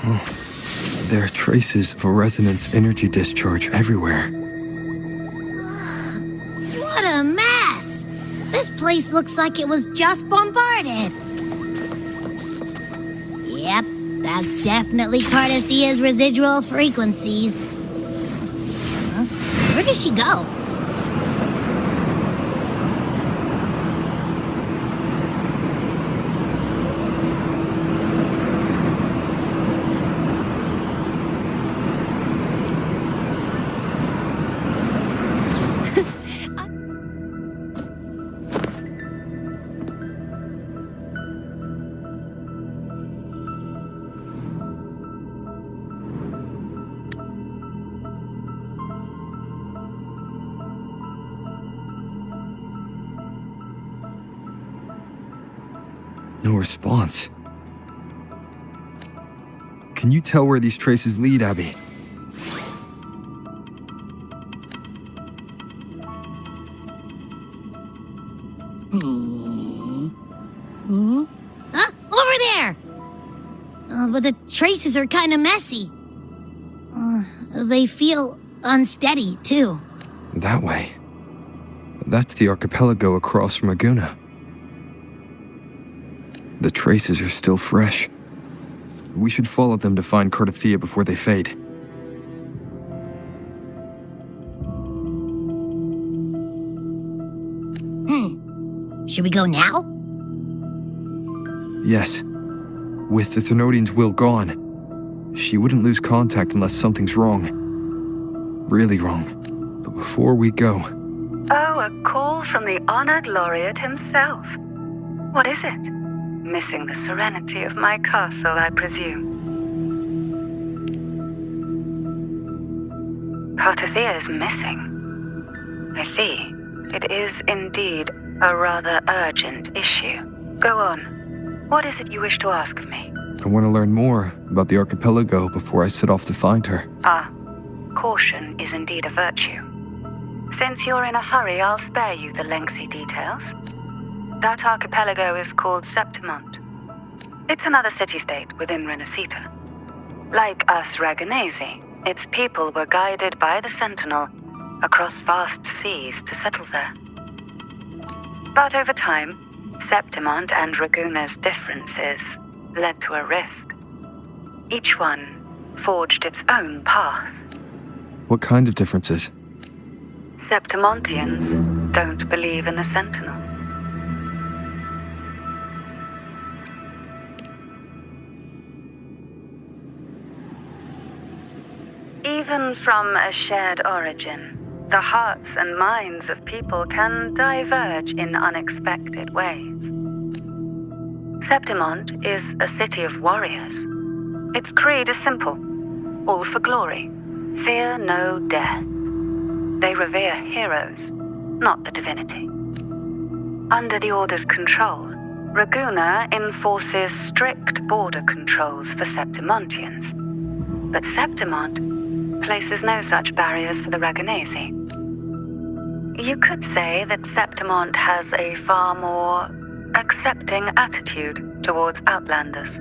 There are traces of a resonance energy discharge everywhere. What a mess! This place looks like it was just bombarded. Yep, that's definitely Cardathia's residual frequencies. Huh? Where did she go? No response. Can you tell where these traces lead, Abby? Huh? Over there! But the traces are kind of messy. They feel unsteady, too. That way. That's the archipelago across from Aguna. The traces are still fresh. We should follow them to find Cardathia before they fade. Should we go now? Yes. With the Thenodian's will gone, she wouldn't lose contact unless something's wrong. Really wrong. But before we go... Oh, a call from the honored laureate himself. What is it? Missing the serenity of my castle, I presume. Cardathia is missing. I see. It is indeed a rather urgent issue. Go on. What is it you wish to ask of me? I want to learn more about the archipelago before I set off to find her. Ah, caution is indeed a virtue. Since you're in a hurry, I'll spare you the lengthy details. That archipelago is called Septimont. It's another city-state within Renacita. Like us Raganese, its people were guided by the Sentinel across vast seas to settle there. But over time, Septimont and Raguna's differences led to a rift. Each one forged its own path. What kind of differences? Septimontians don't believe in the Sentinel. Even from a shared origin, the hearts and minds of people can diverge in unexpected ways. Septimont is a city of warriors. Its creed is simple: all for glory, fear no death. They revere heroes, not the divinity. Under the Order's control, Raguna enforces strict border controls for Septimontians. But Septimont places no such barriers for the Raganese. You could say that Septimont has a far more accepting attitude towards outlanders.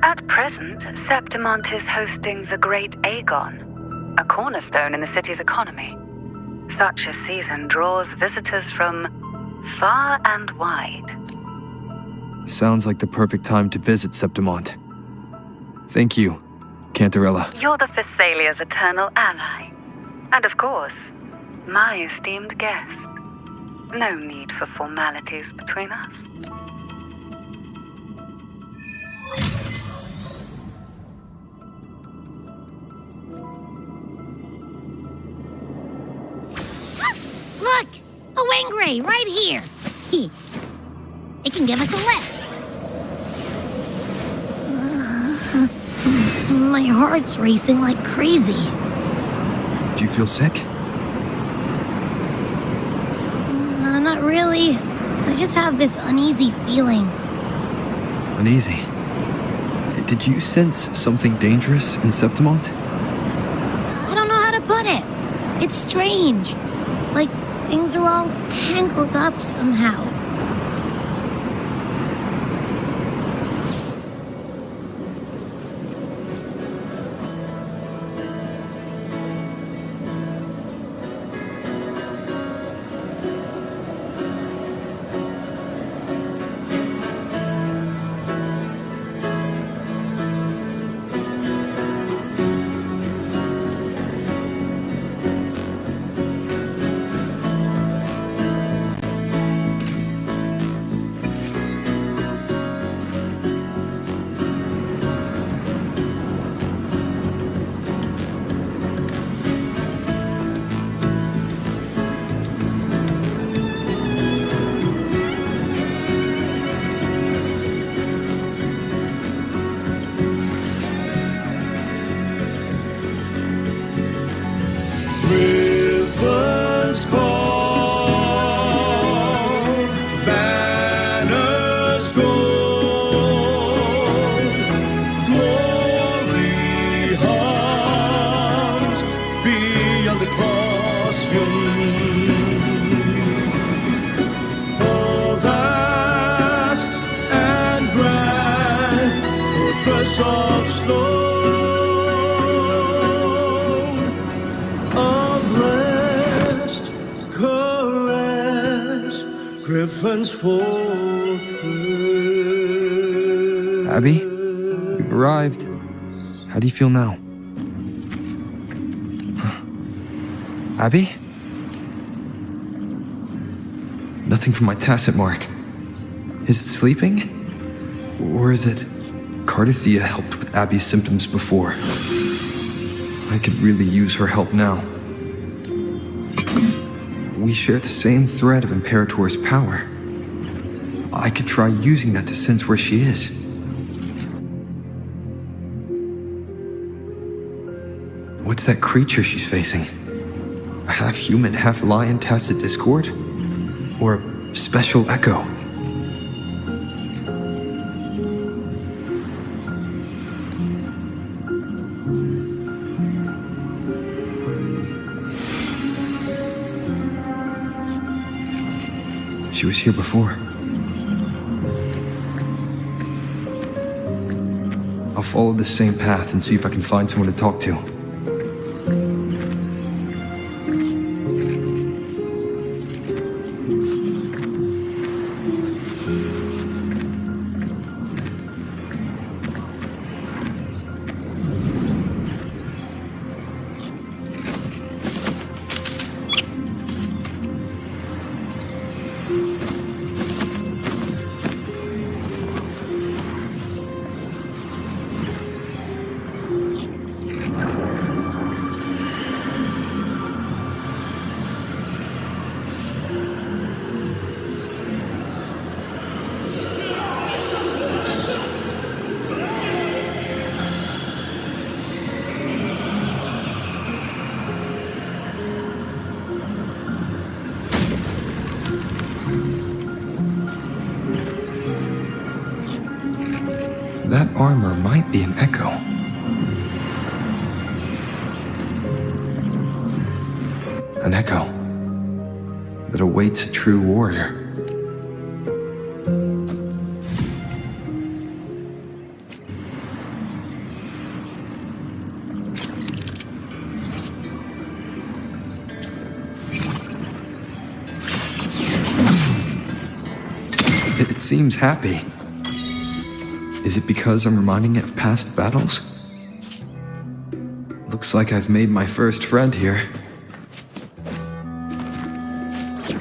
At present, Septimont is hosting the Great Aegon, a cornerstone in the city's economy. Such a season draws visitors from far and wide. Sounds like the perfect time to visit Septimont. Thank you, Cantarella. You're the Thessalia's eternal ally. And of course, my esteemed guest. No need for formalities between us. Look! A Wengray right here! It can give us a lift. My heart's racing like crazy. Do you feel sick? Not really. I just have this uneasy feeling. Uneasy? Did you sense something dangerous in Septimont? I don't know how to put it. It's strange. Like things are all tangled up somehow. gold. Glory hangs beyond the causation. Oh, vast and grand fortress of stone, of rest, caress, Griffin's fortress. Abby, you've arrived. How do you feel now? Abby? Nothing from my tacit mark. Is it sleeping? Or is it... Cardathia helped with Abby's symptoms before. I could really use her help now. We share the same thread of Imperator's power. I could try using that to sense where she is. What's that creature she's facing? A half-human, half-lion tacit discord? Or a special echo? She was here before. I'll follow the same path and see if I can find someone to talk to. That armor might be an echo. An echo that awaits a true warrior. It seems happy. Is it because I'm reminding it of past battles? Looks like I've made my first friend here. Okay.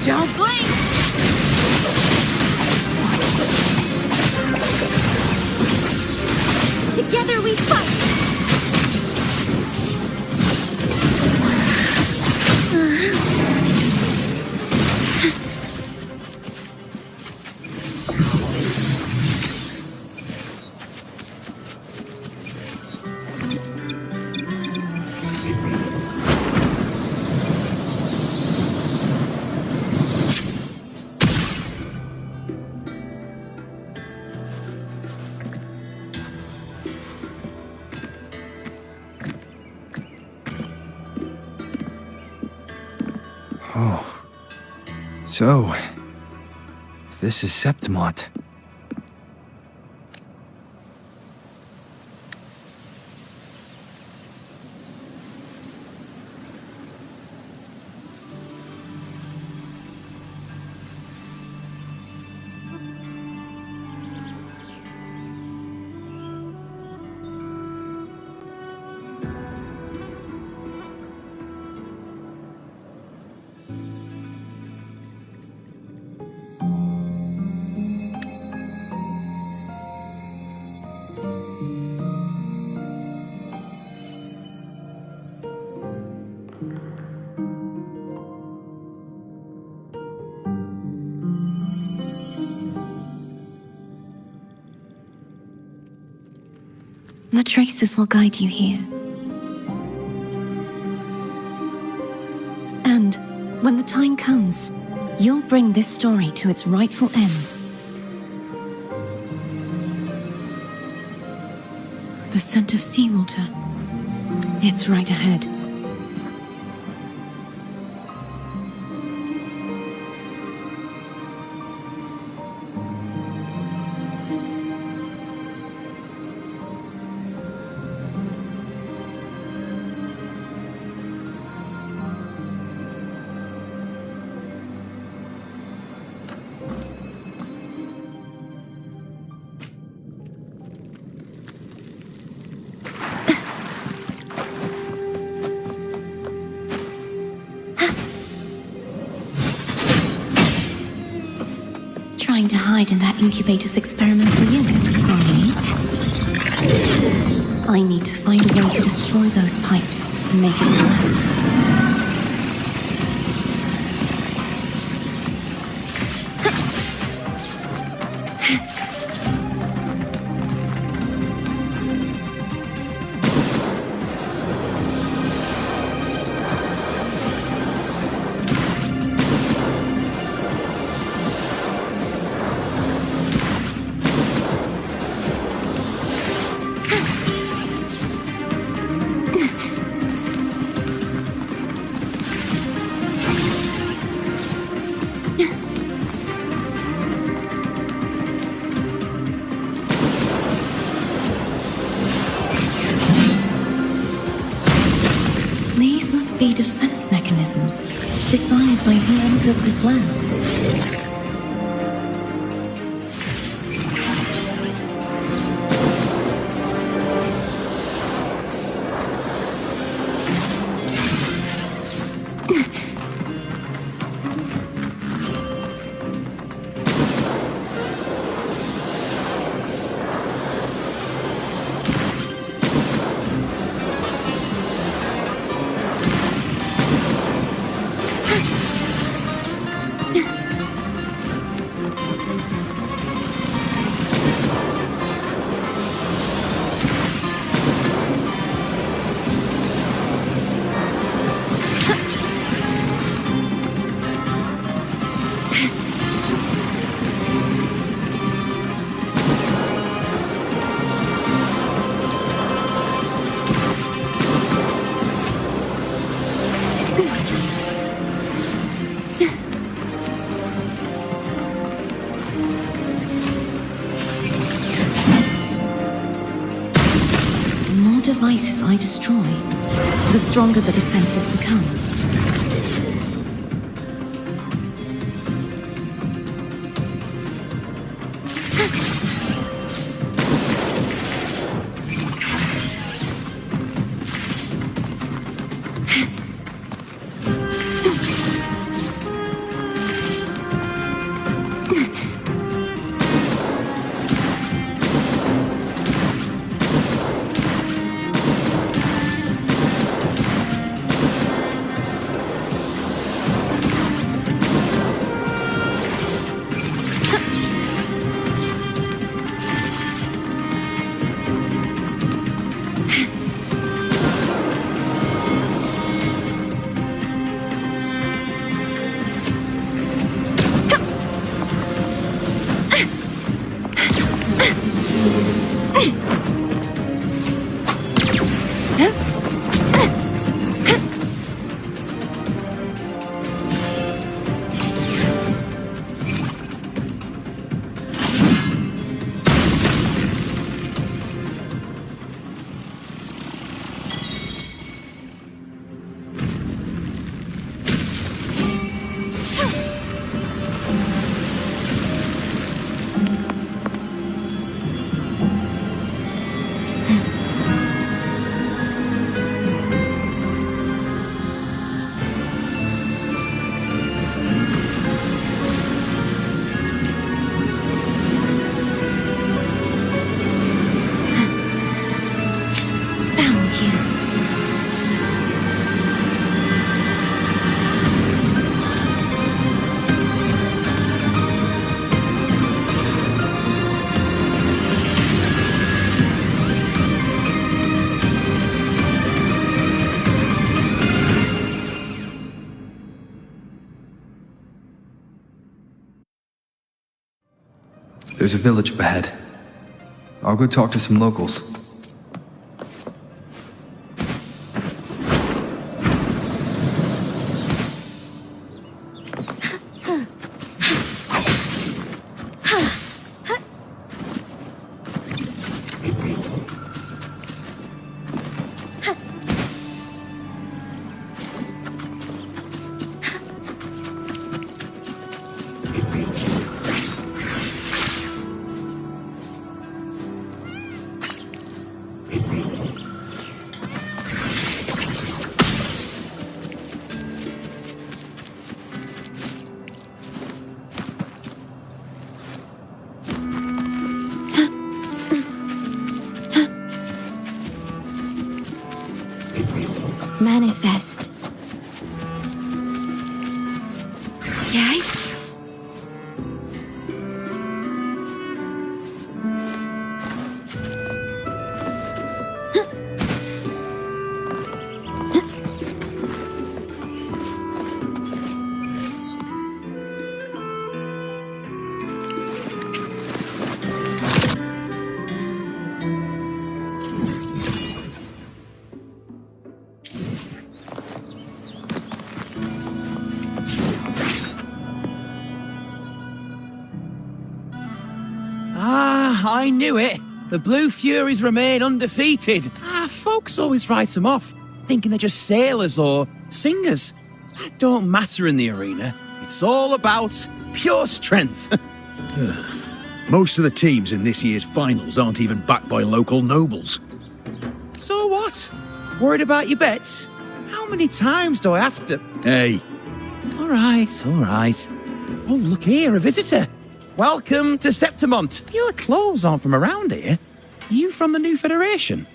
Don't blink! Together we fight! Oh. So, this is Septimont. The traces will guide you here. And when the time comes, you'll bring this story to its rightful end. The scent of seawater. It's right ahead. Trying to hide in that incubator's experimental unit, are we? I need to find a way to destroy those pipes and make it collapse. Be defense mechanisms designed by whoever built this land. Devices I destroy, the stronger the defenses become. there's a village up ahead. I'll go talk to some locals. Manifest. Yay? I knew it. The Blue Furies remain undefeated. Folks always write them off, thinking they're just sailors or singers. That don't matter in the arena. It's all about pure strength. Most of the teams in this year's finals aren't even backed by local nobles. So what? Worried about your bets? How many times do I have to... Hey, All right, all right. Oh, look here, a visitor. Welcome to Septimont. Your clothes aren't from around here. You from the New Federation?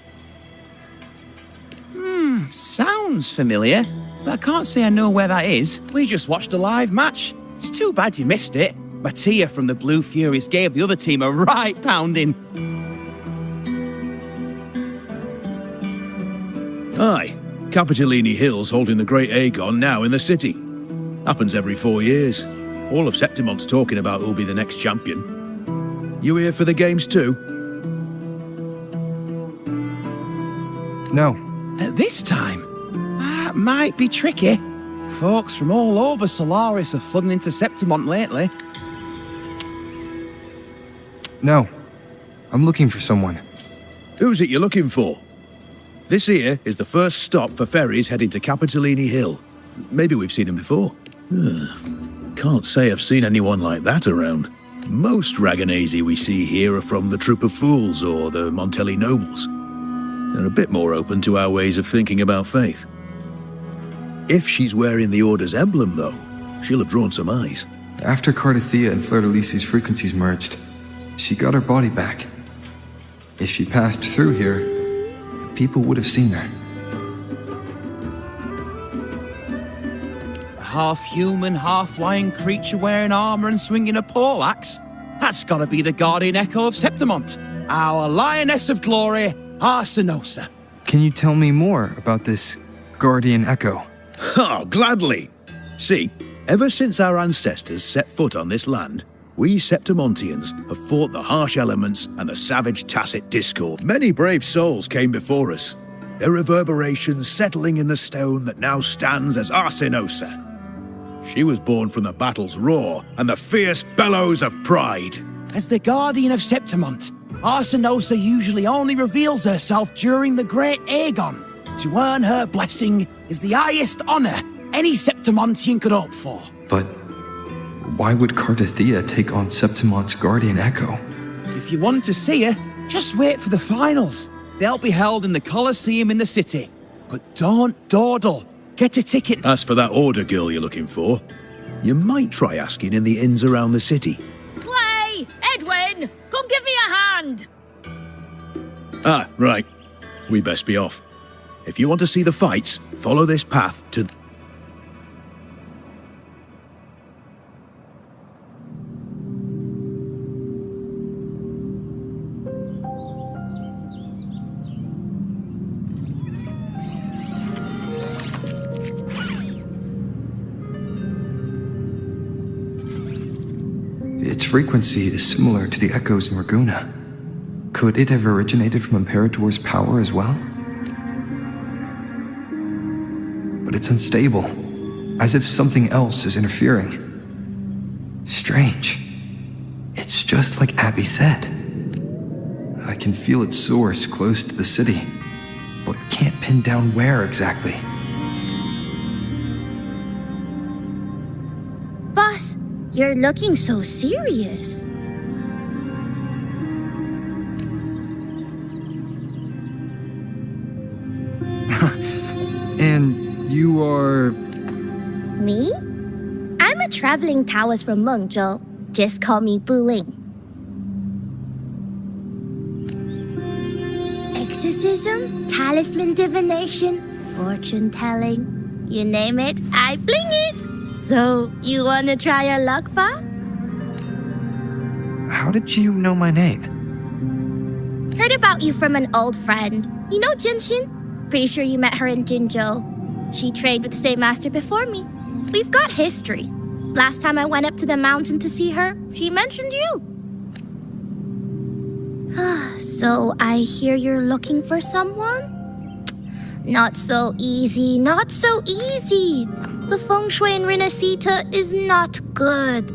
Sounds familiar, but I can't say I know where that is. We just watched a live match. It's too bad you missed it. Mattia from the Blue Furies gave the other team a right pounding. aye. Capitolini Hill's holding the Great Aegon now in the city. Happens every 4 years. All of Septimont's talking about who'll be the next champion. You here for the games too? No. At this time, that might be tricky. Folks from all over Solaris are flooding into Septimont lately. No. I'm looking for someone. Who's it you're looking for? This here is the first stop for ferries heading to Capitolini Hill. Maybe we've seen him before. Can't say I've seen anyone like that around. Most Raganesi we see here are from the Troop of Fools or the Montelli Nobles. They're a bit more open to our ways of thinking about faith. If she's wearing the Order's emblem, though, she'll have drawn some eyes. After Cardathia and Fleur-de-Lis's frequencies merged, she got her body back. If she passed through here, people would have seen her. A half-human, half-lion creature wearing armor and swinging a poleaxe? That's gotta be the Guardian Echo of Septimont. Our Lioness of Glory, Arsinosa. Can you tell me more about this Guardian Echo? Oh, gladly. See, ever since our ancestors set foot on this land, we Septimontians have fought the harsh elements and the savage tacit discord. Many brave souls came before us, their reverberations settling in the stone that now stands as Arsinosa. She was born from the battle's roar and the fierce bellows of pride. As the Guardian of Septimont, Arsinosa usually only reveals herself during the Great Aegon. To earn her blessing is the highest honor any Septimontian could hope for. But why would Cardathia take on Septimont's Guardian Echo? If you want to see her, just wait for the finals. They'll be held in the Colosseum in the city. But don't dawdle. Get a ticket. As for that Order girl you're looking for, you might try asking in the inns around the city. Clay! Edwin! Come give me a hand! Ah, right. We best be off. If you want to see the fights, follow this path to... Its frequency is similar to the echoes in Raguna. Could it have originated from Imperator's power as well? But it's unstable, as if something else is interfering. Strange. It's just like Abby said. I can feel its source close to the city, but can't pin down where exactly. Boss, you're looking so serious. And you are... Me? I'm a traveling Taoist from Mengzhou. Just call me Buling. Exorcism, talisman divination, fortune telling. You name it, I bling it. So, you wanna try your luck, Fa? How did you know my name? Heard about you from an old friend. You know Jinshin? Pretty sure you met her in Jinzhou. She trained with the same master before me. We've got history. Last time I went up to the mountain to see her, she mentioned you. So I hear you're looking for someone? Not so easy, not so easy. The feng shui in Renacita is not good.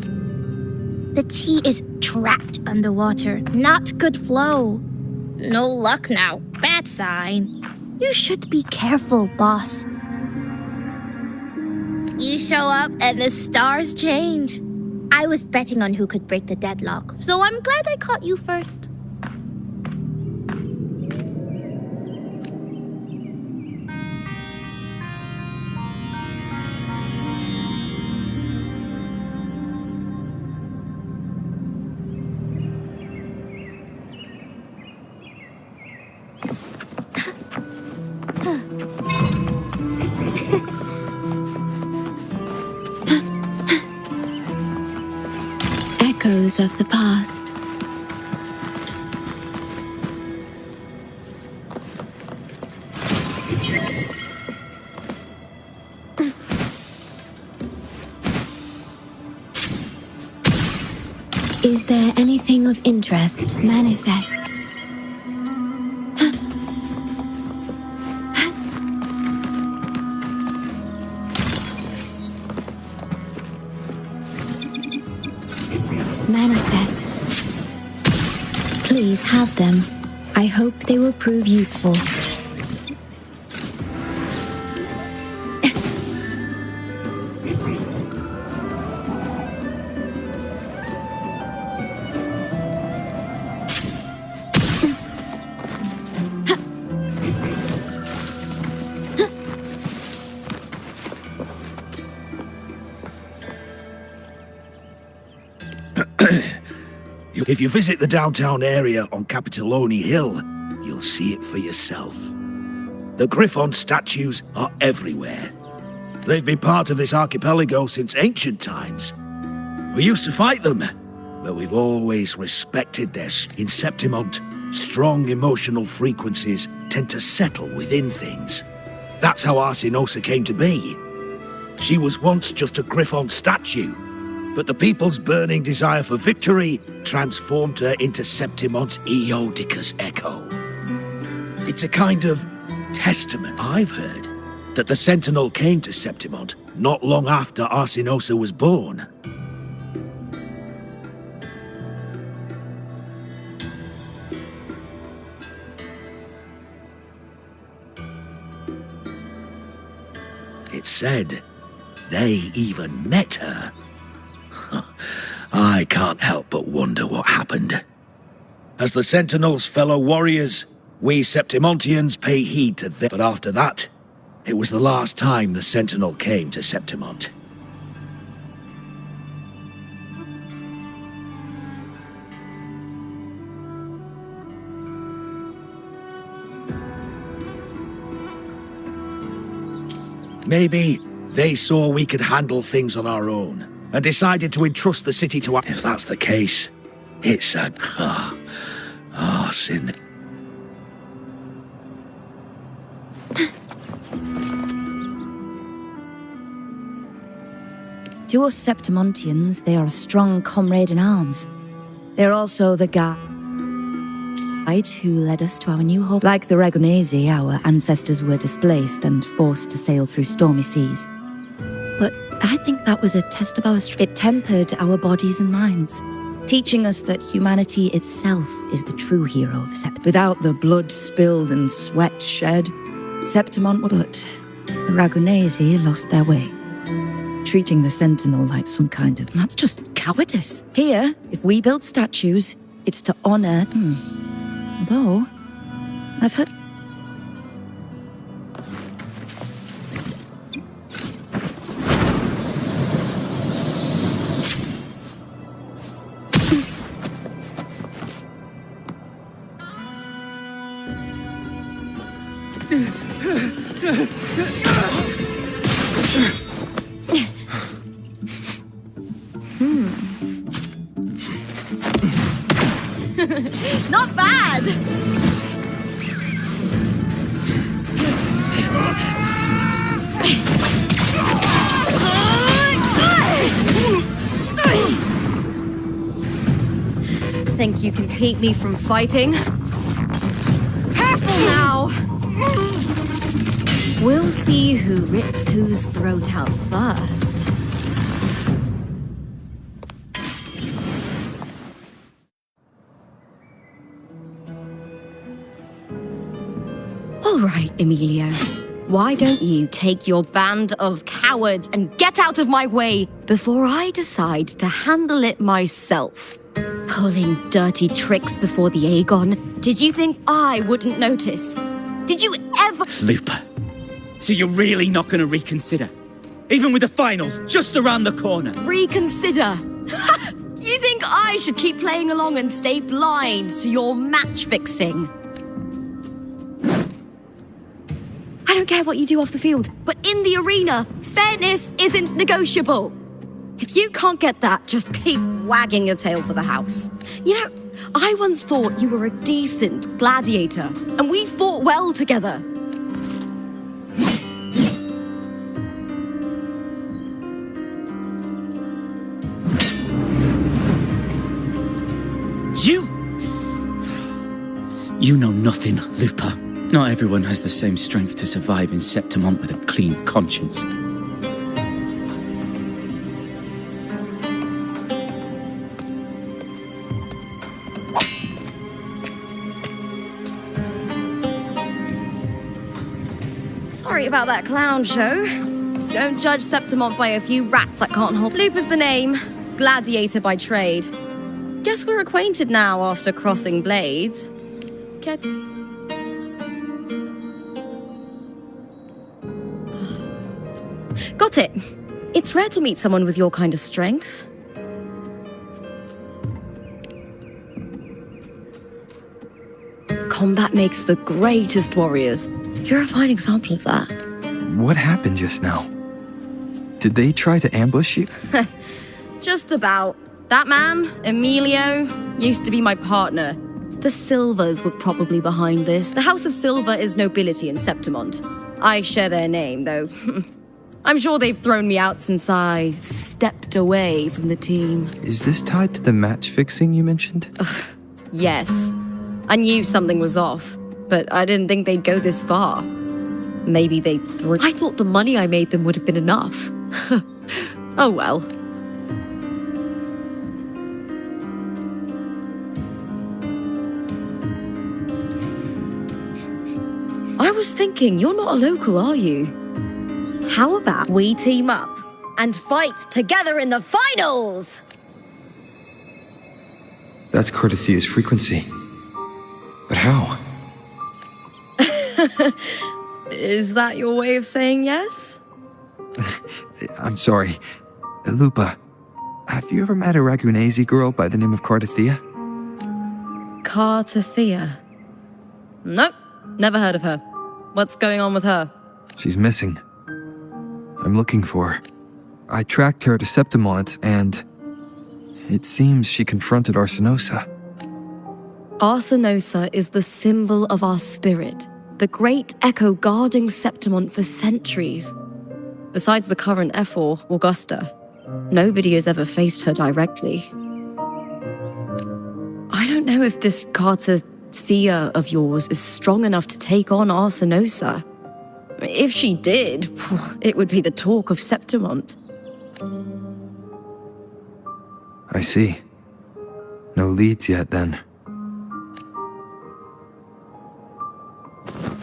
The tea is trapped underwater, not good flow. No luck now, bad sign. You should be careful, boss. You show up and the stars change. I was betting on who could break the deadlock, so I'm glad I caught you first. Echoes of the past. Is there anything of interest? Manifest. Manifest. Please have them. I hope they will prove useful. If you visit the downtown area on Capitoloni Hill, you'll see it for yourself. The Griffon statues are everywhere. They've been part of this archipelago since ancient times. We used to fight them, but we've always respected this. In Septimont, strong emotional frequencies tend to settle within things. That's how Arsinosa came to be. She was once just a Griffon statue, but the people's burning desire for victory transformed her into Septimont's Eodica's echo. It's a kind of testament, I've heard, that the Sentinel came to Septimont not long after Arsinosa was born. It's said they even met her. I can't help but wonder what happened. As the Sentinel's fellow warriors, we Septimontians pay heed to them. But after that, it was the last time the Sentinel came to Septimont. Maybe they saw we could handle things on our own and decided to entrust the city to us. If that's the case, it's a sin. To us Septimontians, they are a strong comrade in arms. They're also the guide who led us to our new home. Like the Ragonesi, our ancestors were displaced and forced to sail through stormy seas. But I think that was a test of our strength. It tempered our bodies and minds, teaching us that humanity itself is the true hero of Sept. Without the blood spilled and sweat shed, Septimont would. But the Ragonesi lost their way, treating the Sentinel like some kind of... That's just cowardice. Here, if we build statues, it's to honor... Although, I've heard... Not bad! Think you can keep me from fighting? Careful now! We'll see who rips whose throat out first. All right, Emilio. Why don't you take your band of cowards and get out of my way before I decide to handle it myself? Pulling dirty tricks before the Aegon. Did you think I wouldn't notice? Did you ever... Looper, so you're really not going to reconsider? Even with the finals just around the corner? Reconsider? You think I should keep playing along and stay blind to your match fixing? I don't care what you do off the field, but in the arena, fairness isn't negotiable. If you can't get that, just keep wagging your tail for the house. You know, I once thought you were a decent gladiator, and we fought well together. You know nothing, Looper. Not everyone has the same strength to survive in Septimont with a clean conscience. Sorry about that clown show. Don't judge Septimont by a few rats that can't hold. Looper's the name, gladiator by trade. Guess we're acquainted now after crossing blades. Get... Got it. It's rare to meet someone with your kind of strength. Combat makes the greatest warriors. You're a fine example of that. What happened just now? Did they try to ambush you? Just about. That man, Emilio, used to be my partner. The Silvers were probably behind this. The House of Silver is nobility in Septimont. I share their name, though. I'm sure they've thrown me out since I stepped away from the team. Is this tied to the match fixing you mentioned? Yes. I knew something was off, but I didn't think they'd go this far. Maybe they... I thought the money I made them would have been enough. Oh well. I was thinking, you're not a local, are you? How about we team up and fight together in the finals? That's Cardathia's frequency. But how? Is that your way of saying yes? I'm sorry. Lupa, have you ever met a Ragunesi girl by the name of Cardathia? Cardathia? Nope, never heard of her. What's going on with her? She's missing. I'm looking for her. I tracked her to Septimont, and it seems she confronted Arsenosa. Arsenosa is the symbol of our spirit, the great echo guarding Septimont for centuries. Besides the current Ephor, Augusta, Nobody has ever faced her directly. I don't know if this Carter Thea of yours is strong enough to take on Arsenosa. If she did, it would be the talk of Septimont. I see. No leads yet, then.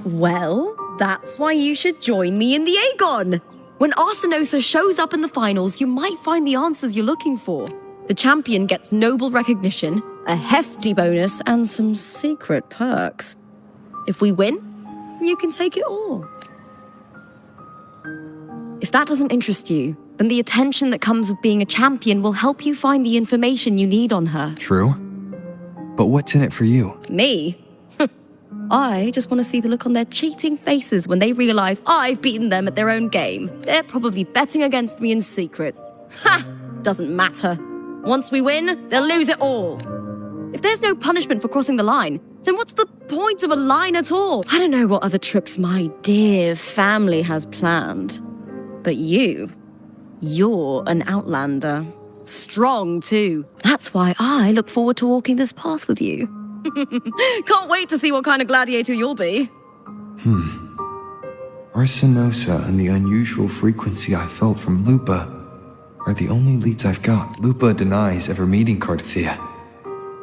Well, that's why you should join me in the Aegon. When Arsenosa shows up in the finals, you might find the answers you're looking for. The champion gets noble recognition, a hefty bonus, and some secret perks. If we win, you can take it all. If that doesn't interest you, then the attention that comes with being a champion will help you find the information you need on her. True. But what's in it for you? Me? I just want to see the look on their cheating faces when they realize I've beaten them at their own game. They're probably betting against me in secret. Ha! Doesn't matter. Once we win, they'll lose it all. If there's no punishment for crossing the line, then what's the point of a line at all? I don't know what other tricks my dear family has planned. But you're an outlander. Strong, too. That's why I look forward to walking this path with you. Can't wait to see what kind of gladiator you'll be. Arsenosa and the unusual frequency I felt from Lupa are the only leads I've got. Lupa denies ever meeting Cardathea,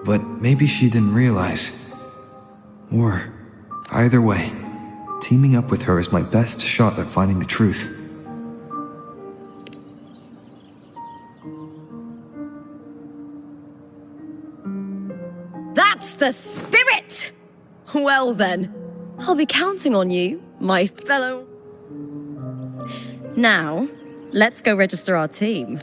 but maybe she didn't realize. Or, either way, teaming up with her is my best shot at finding the truth. That's the spirit! Well then, I'll be counting on you, my fellow... Now, let's go register our team.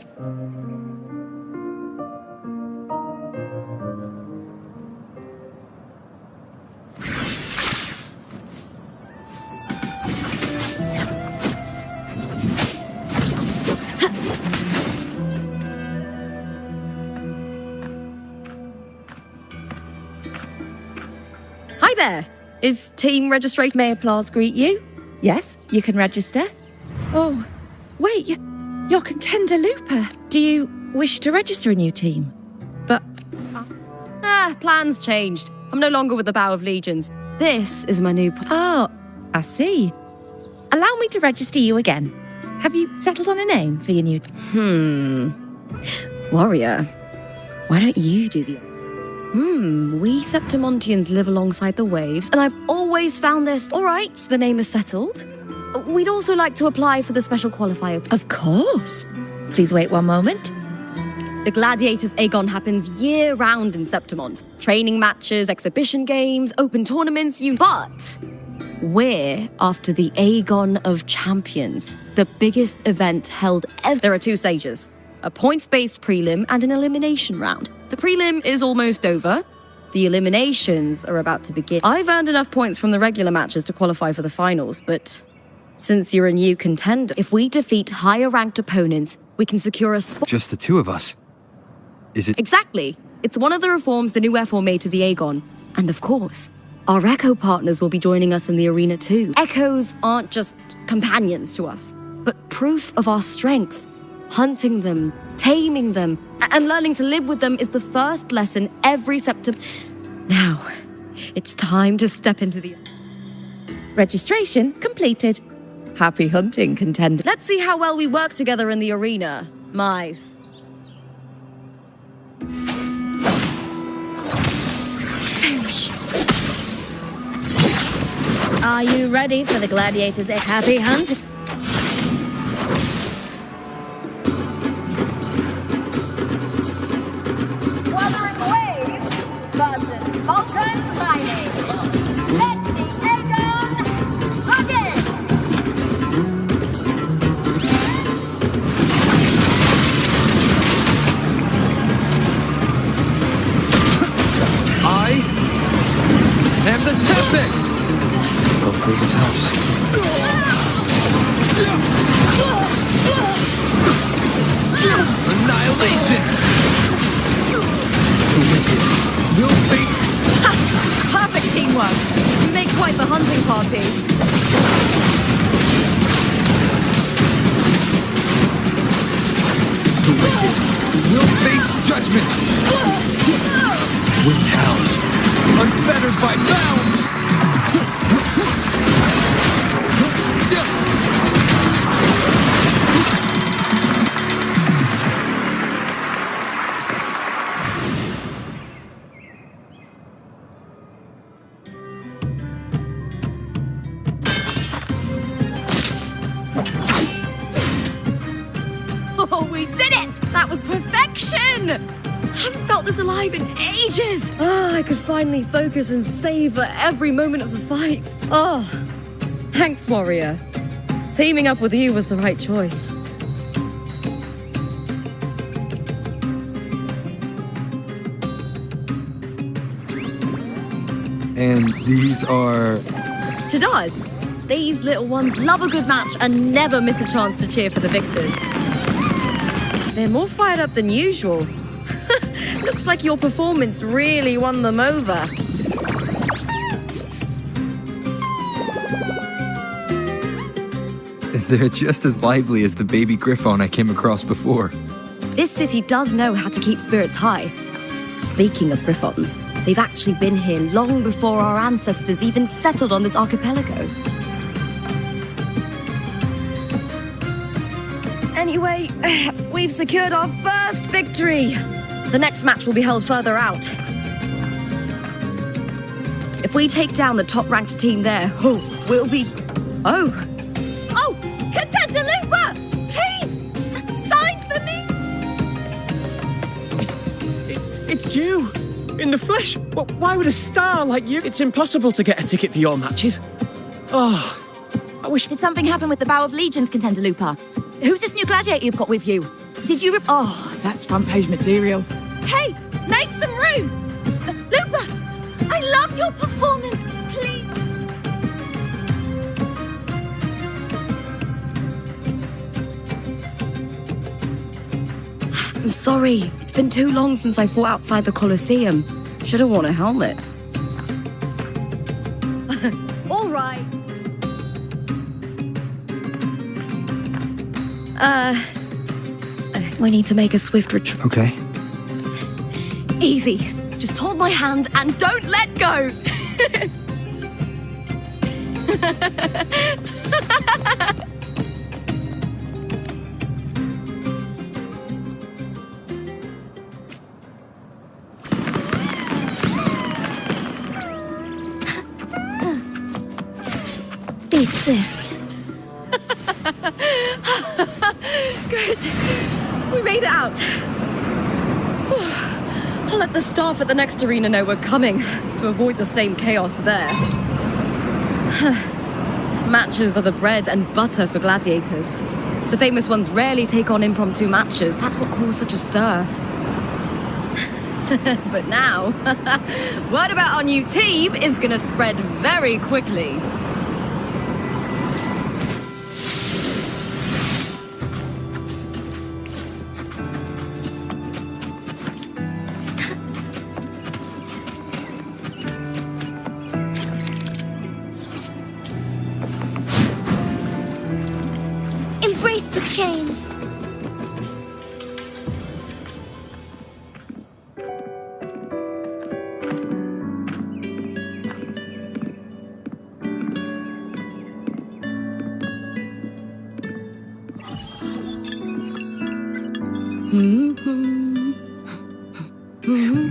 Hi there! Is team registration... May applause greet you? Yes, you can register. Oh, wait, you're Contender Lupa. Do you wish to register a new team? But... plans changed. I'm no longer with the Bow of Legions. This is my new... Oh, I see. Allow me to register you again. Have you settled on a name for your new... Warrior. Why don't you do the... We Septimontians live alongside the waves, and I've always found this... All right, the name is settled. We'd also like to apply for the special qualifier. Of course. Please wait one moment. The Gladiators Aegon happens year-round in Septimont. Training matches, exhibition games, open tournaments, But we're after the Aegon of Champions, the biggest event held ever. There are 2 stages. A points-based prelim and an elimination round. The prelim is almost over. The eliminations are about to begin. I've earned enough points from the regular matches to qualify for the finals, but since you're a new contender, if we defeat higher-ranked opponents, we can secure a spot. Just the 2 of us. Is it... Exactly. It's one of the reforms the new F4 made to the Aegon. And of course, our Echo partners will be joining us in the arena too. Echoes aren't just companions to us, but proof of our strength. Hunting them, taming them, and learning to live with them is the first lesson every Septim... Now, it's time to step into the... Registration completed. Happy hunting, Contender. Let's see how well we work together in the arena, my... Are you ready for the gladiators' happy hunt? Wuthering waves versus Vulcan mining. Let the Aegon begin! I am the Tempest! Hopefully this helps. Annihilation! The wicked will be... Perfect teamwork! We make quite the hunting party. The The wicked will face judgment. Winged hounds, unfettered by bounds. Oh, we did it! That was perfection! I haven't felt this alive in ages. I could finally focus and savor every moment of the fight. Oh, thanks, Warrior. Teaming up with you was the right choice. And these are... Tadars, these little ones love a good match and never miss a chance to cheer for the victors. They're more fired up than usual. Looks like your performance really won them over. They're just as lively as the baby griffon I came across before. This city does know how to keep spirits high. Speaking of griffons, they've actually been here long before our ancestors even settled on this archipelago. Anyway, we've secured our first victory. The next match will be held further out. If we take down the top-ranked team there, we'll be... Oh, Contender Lupa! Please! Sign for me! It's you! In the flesh! Why would a star like you? It's impossible to get a ticket for your matches. Oh, I wish... Did something happen with the Bow of Legions, Contender Lupa? Who's this new gladiator you've got with you? Did you Oh, that's front page material. Hey, make some room! Lupa, I loved your performance. Please. I'm sorry. It's been too long since I fought outside the Colosseum. Should have worn a helmet. All right. We need to make a swift retreat. Okay. Easy. Just hold my hand and don't let go. Be swift. Good. We made it out. I'll let the staff at the next arena know we're coming to avoid the same chaos there. Matches are the bread and butter for gladiators. The famous ones rarely take on impromptu matches. That's what caused such a stir. But now, word about our new team is gonna spread very quickly. Embrace the change.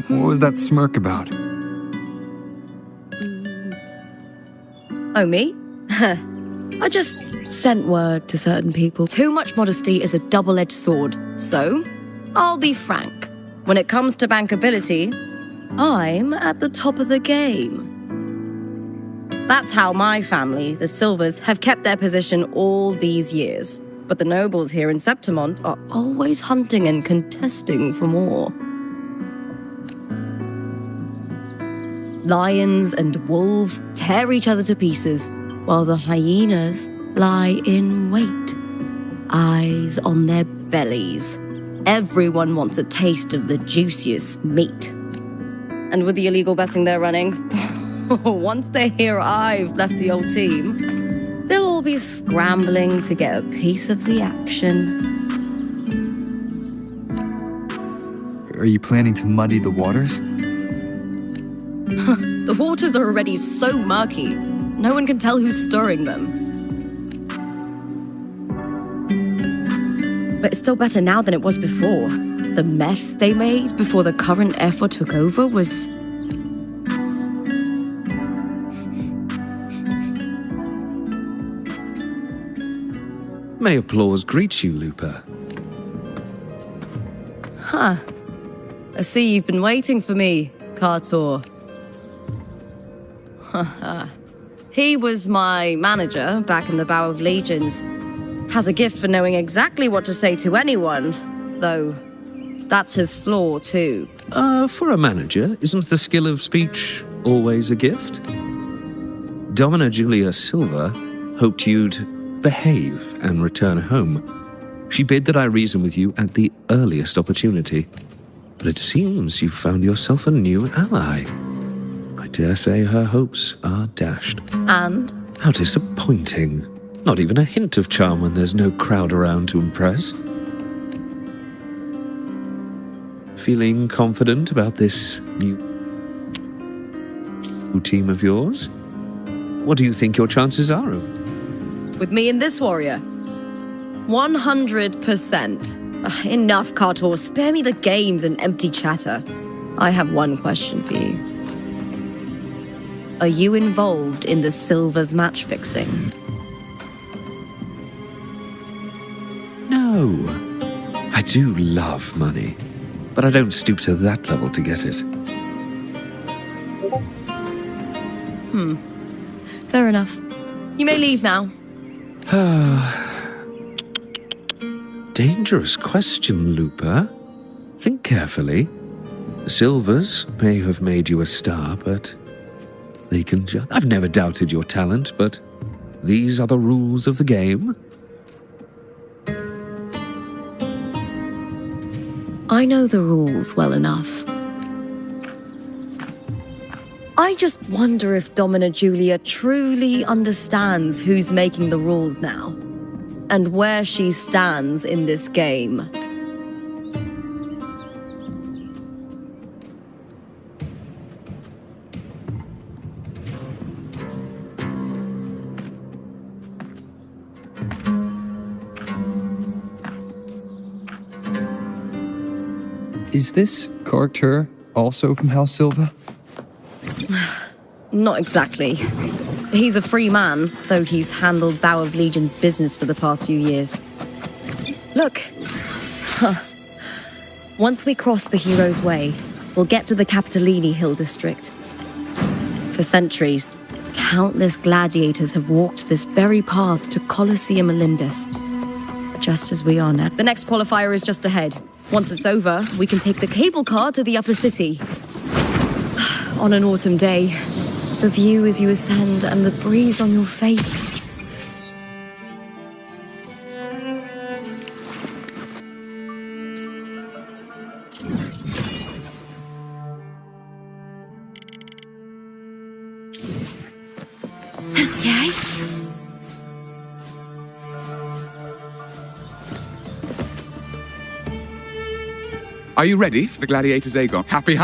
What was that smirk about? Oh, me? I just sent word to certain people. Too much modesty is a double-edged sword. So, I'll be frank. When it comes to bankability, I'm at the top of the game. That's how my family, the Silvers, have kept their position all these years. But the nobles here in Septimont are always hunting and contesting for more. Lions and wolves tear each other to pieces, while the hyenas lie in wait, eyes on their bellies. Everyone wants a taste of the juiciest meat. And with the illegal betting they're running, once they hear I've left the old team, they'll all be scrambling to get a piece of the action. Are you planning to muddy the waters? The waters are already so murky. No one can tell who's stirring them. But it's still better now than it was before. The mess they made before the current effort took over was... May applause greet you, Lupa. Huh. I see you've been waiting for me, Kartor. He was my manager back in the Bow of Legions. Has a gift for knowing exactly what to say to anyone, though that's his flaw too. For a manager, isn't the skill of speech always a gift? Domina Julia Silva hoped you'd behave and return home. She bid that I reason with you at the earliest opportunity. But it seems you've found yourself a new ally. I dare say her hopes are dashed. And? How disappointing. Not even a hint of charm when there's no crowd around to impress. Feeling confident about this new team of yours? What do you think your chances are of? With me and this warrior? 100%. Enough, Kartor. Spare me the games and empty chatter. I have one question for you. Are you involved in the Silver's match fixing? No. I do love money, but I don't stoop to that level to get it. Fair enough. You may leave now. Dangerous question, Lupa. Think carefully. The Silvers may have made you a star, but they can judge. I've never doubted your talent, but these are the rules of the game. I know the rules well enough. I just wonder if Domina Julia truly understands who's making the rules now, and where she stands in this game. Is this Kartur also from House Silva? Not exactly. He's a free man, though he's handled Bow of Legion's business for the past few years. Look. Once we cross the Hero's Way, we'll get to the Capitolini Hill district. For centuries, countless gladiators have walked this very path to Colosseum Olindus, just as we are now. The next qualifier is just ahead. Once it's over, we can take the cable car to the upper city. On an autumn day, the view as you ascend and the breeze on your face. Okay. Are you ready for the Gladiators Aegon? Happy?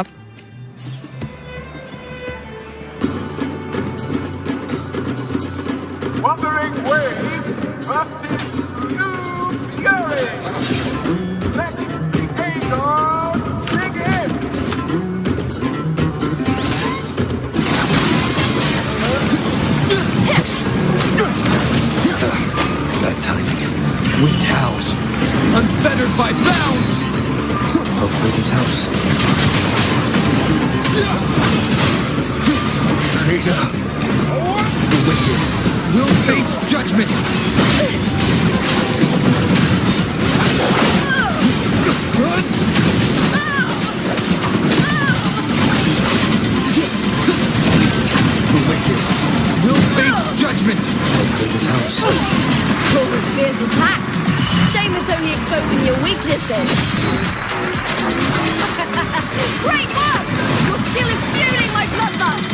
Wuthering Waves versus Blue Fury. Let the Aegon begin. That timing. Wind howls. Unfettered by bounds! Hopefully this helps. The wicked will face judgment! The wicked will face judgment! Hopefully this helps. Forward fierce attacks. Shame it's only exposing your weaknesses. Great work! You're still exuding my bloodlust!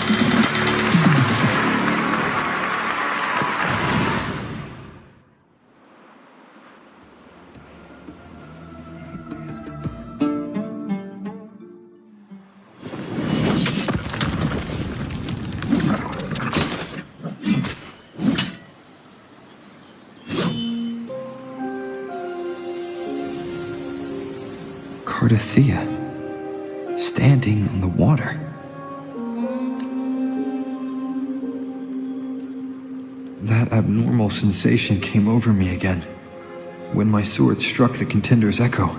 Cardothea, standing on the water. That abnormal sensation came over me again when my sword struck the contender's echo.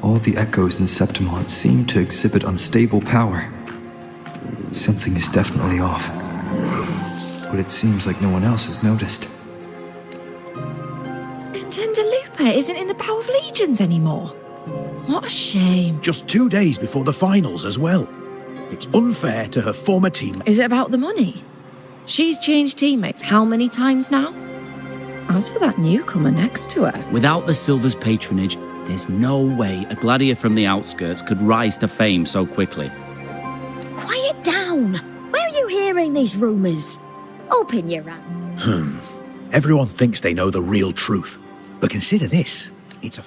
All the echoes in Septimont seem to exhibit unstable power. Something is definitely off, but it seems like no one else has noticed. Contender Lupa isn't in the Power of Legions anymore. What a shame. Just 2 days before the finals as well. It's unfair to her former team. Is it about the money? She's changed teammates how many times now? As for that newcomer next to her... Without the Silver's patronage, there's no way a gladiator from the outskirts could rise to fame so quickly. Quiet down! Where are you hearing these rumours? Open your eyes. Everyone thinks they know the real truth. But consider this. It's a...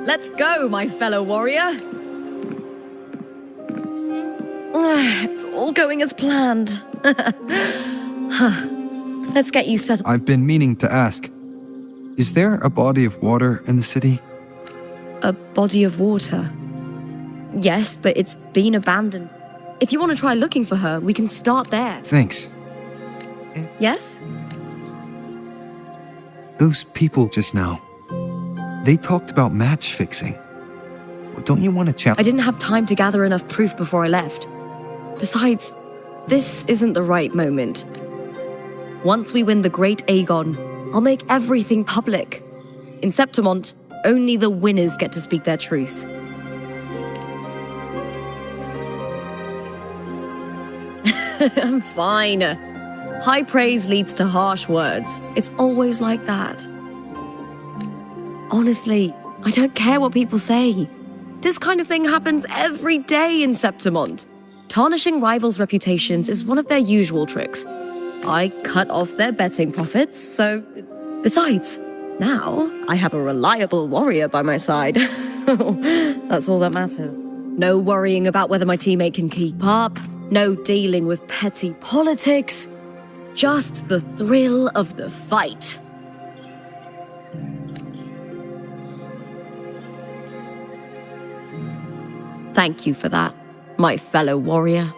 Let's go, my fellow warrior. It's all going as planned. Let's get you settled. I've been meaning to ask, is there a body of water in the city? A body of water? Yes, but it's been abandoned. If you want to try looking for her, we can start there. Thanks. Yes? Those people just now, they talked about match fixing. Don't you want to challenge? I didn't have time to gather enough proof before I left. Besides, this isn't the right moment. Once we win the Great Aegon, I'll make everything public. In Septimont, only the winners get to speak their truth. I'm fine. High praise leads to harsh words. It's always like that. Honestly, I don't care what people say. This kind of thing happens every day in Septimont. Tarnishing rivals' reputations is one of their usual tricks. I cut off their betting profits, so... Besides, now I have a reliable warrior by my side. That's all that matters. No worrying about whether my teammate can keep up. No dealing with petty politics. Just the thrill of the fight. Thank you for that, my fellow warrior.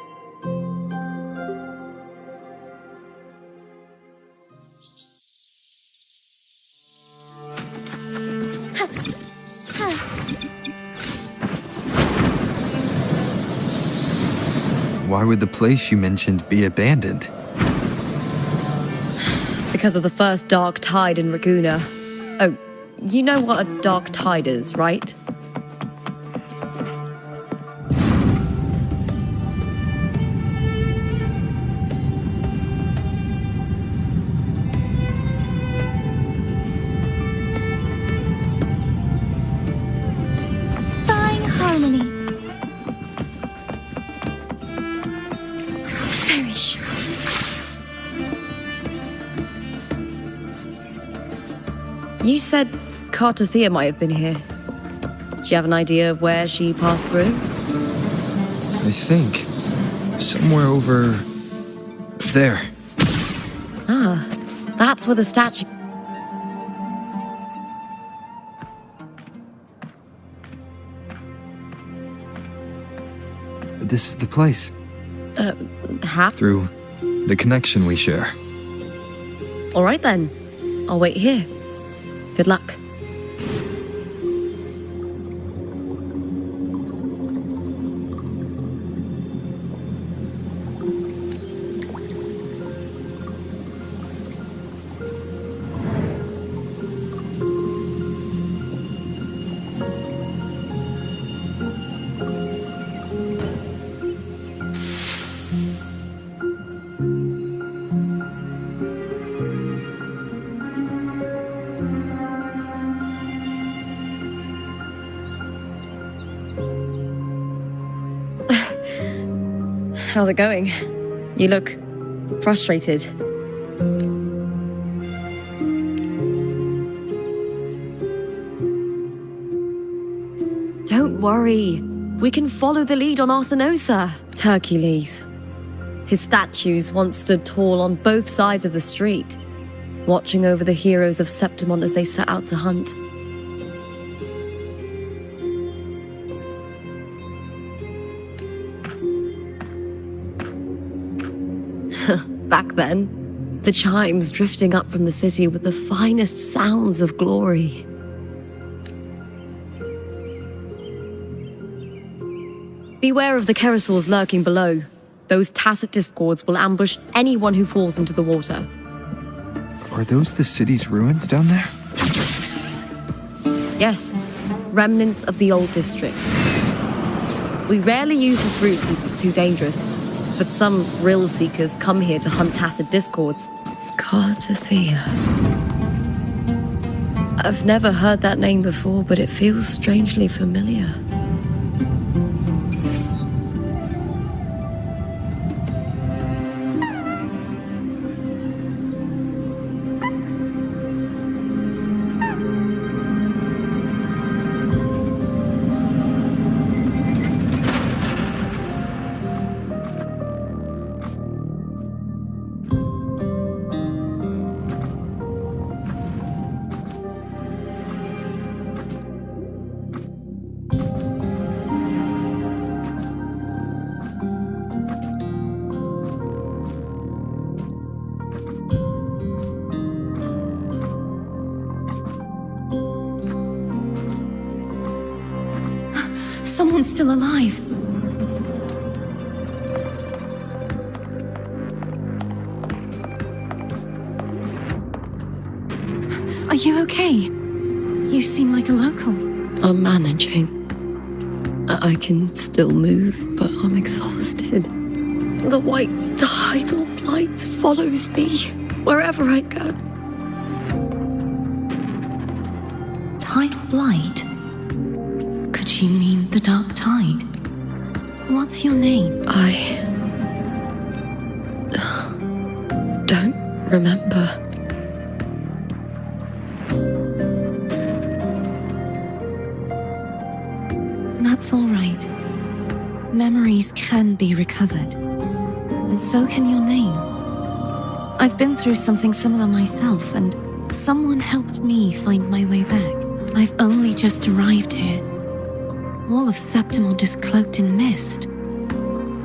Why would the place you mentioned be abandoned? Because of the first dark tide in Raguna. Oh, you know what a dark tide is, right? Thawing harmony. Perish. You said Cardothea might have been here. Do you have an idea of where she passed through? I think somewhere over there. Ah, that's where the statue... This is the place. How? Through the connection we share. All right then. I'll wait here. Good luck. How's it going? You look frustrated. Don't worry. We can follow the lead on Arsinosa. Hercules. His statues once stood tall on both sides of the street. watching over the heroes of Septimon as they set out to hunt. Back then, the chimes drifting up from the city with the finest sounds of glory. Beware of the Kerosaurs lurking below. Those tacit discords will ambush anyone who falls into the water. Are those the city's ruins down there? Yes, remnants of the old district. We rarely use this route since it's too dangerous, but some thrill seekers come here to hunt tacit discords. Cartathea. I've never heard that name before, but it feels strangely familiar. Someone's still alive. Are you okay? You seem like a local. I'm managing. I can still move, but I'm exhausted. The white tidal blight follows me wherever I go. Tidal blight? Could she mean the dark tide? What's your name? I don't remember. That's all right. Memories can be recovered. And so can your name. I've been through something similar myself, and someone helped me find my way back. I've only just arrived here. All of Septimon is cloaked in mist.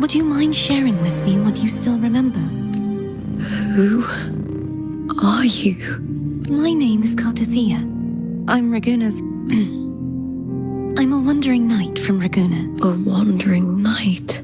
Would you mind sharing with me what you still remember? Who are you? My name is Cartathea. I'm Raguna's... I'm a wandering knight from Raguna. A wandering knight?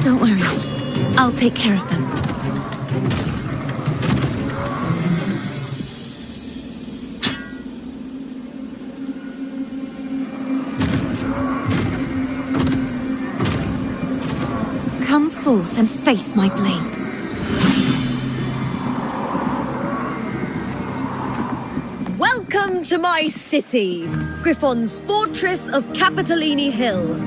Don't worry. I'll take care of them. Come forth and face my blade. Welcome to my city, Griffon's fortress of Capitolini Hill.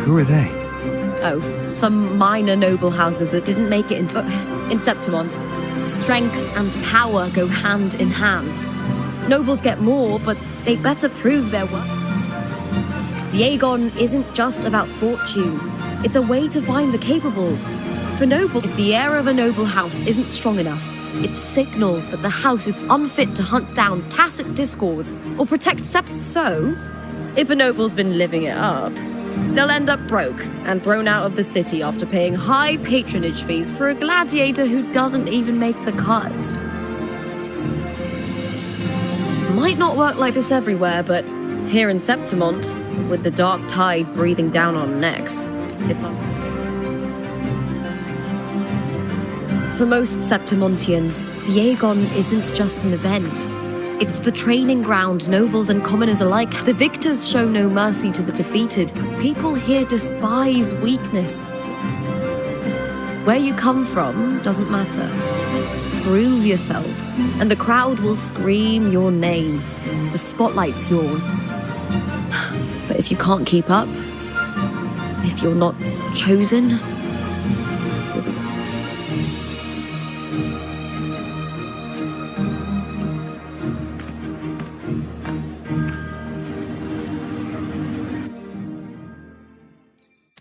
Who are they? Oh, some minor noble houses that didn't make it in Septimon. Strength and power go hand in hand. Nobles get more, but they better prove their worth. The Aegon isn't just about fortune. It's a way to find the capable. For noble, if the heir of a noble house isn't strong enough, it signals that the house is unfit to hunt down tacit discords or protect So, if a noble's been living it up, they'll end up broke and thrown out of the city after paying high patronage fees for a gladiator who doesn't even make the cut. Might not work like this everywhere, but here in Septimon, With the dark tide breathing down on necks, it's on. For most Septimontians, the Aegon isn't just an event. It's the training ground, nobles and commoners alike. The victors show no mercy to the defeated. People here despise weakness. Where you come from doesn't matter. Prove yourself, and the crowd will scream your name. The spotlight's yours. But if you can't keep up, if you're not chosen, you'll be...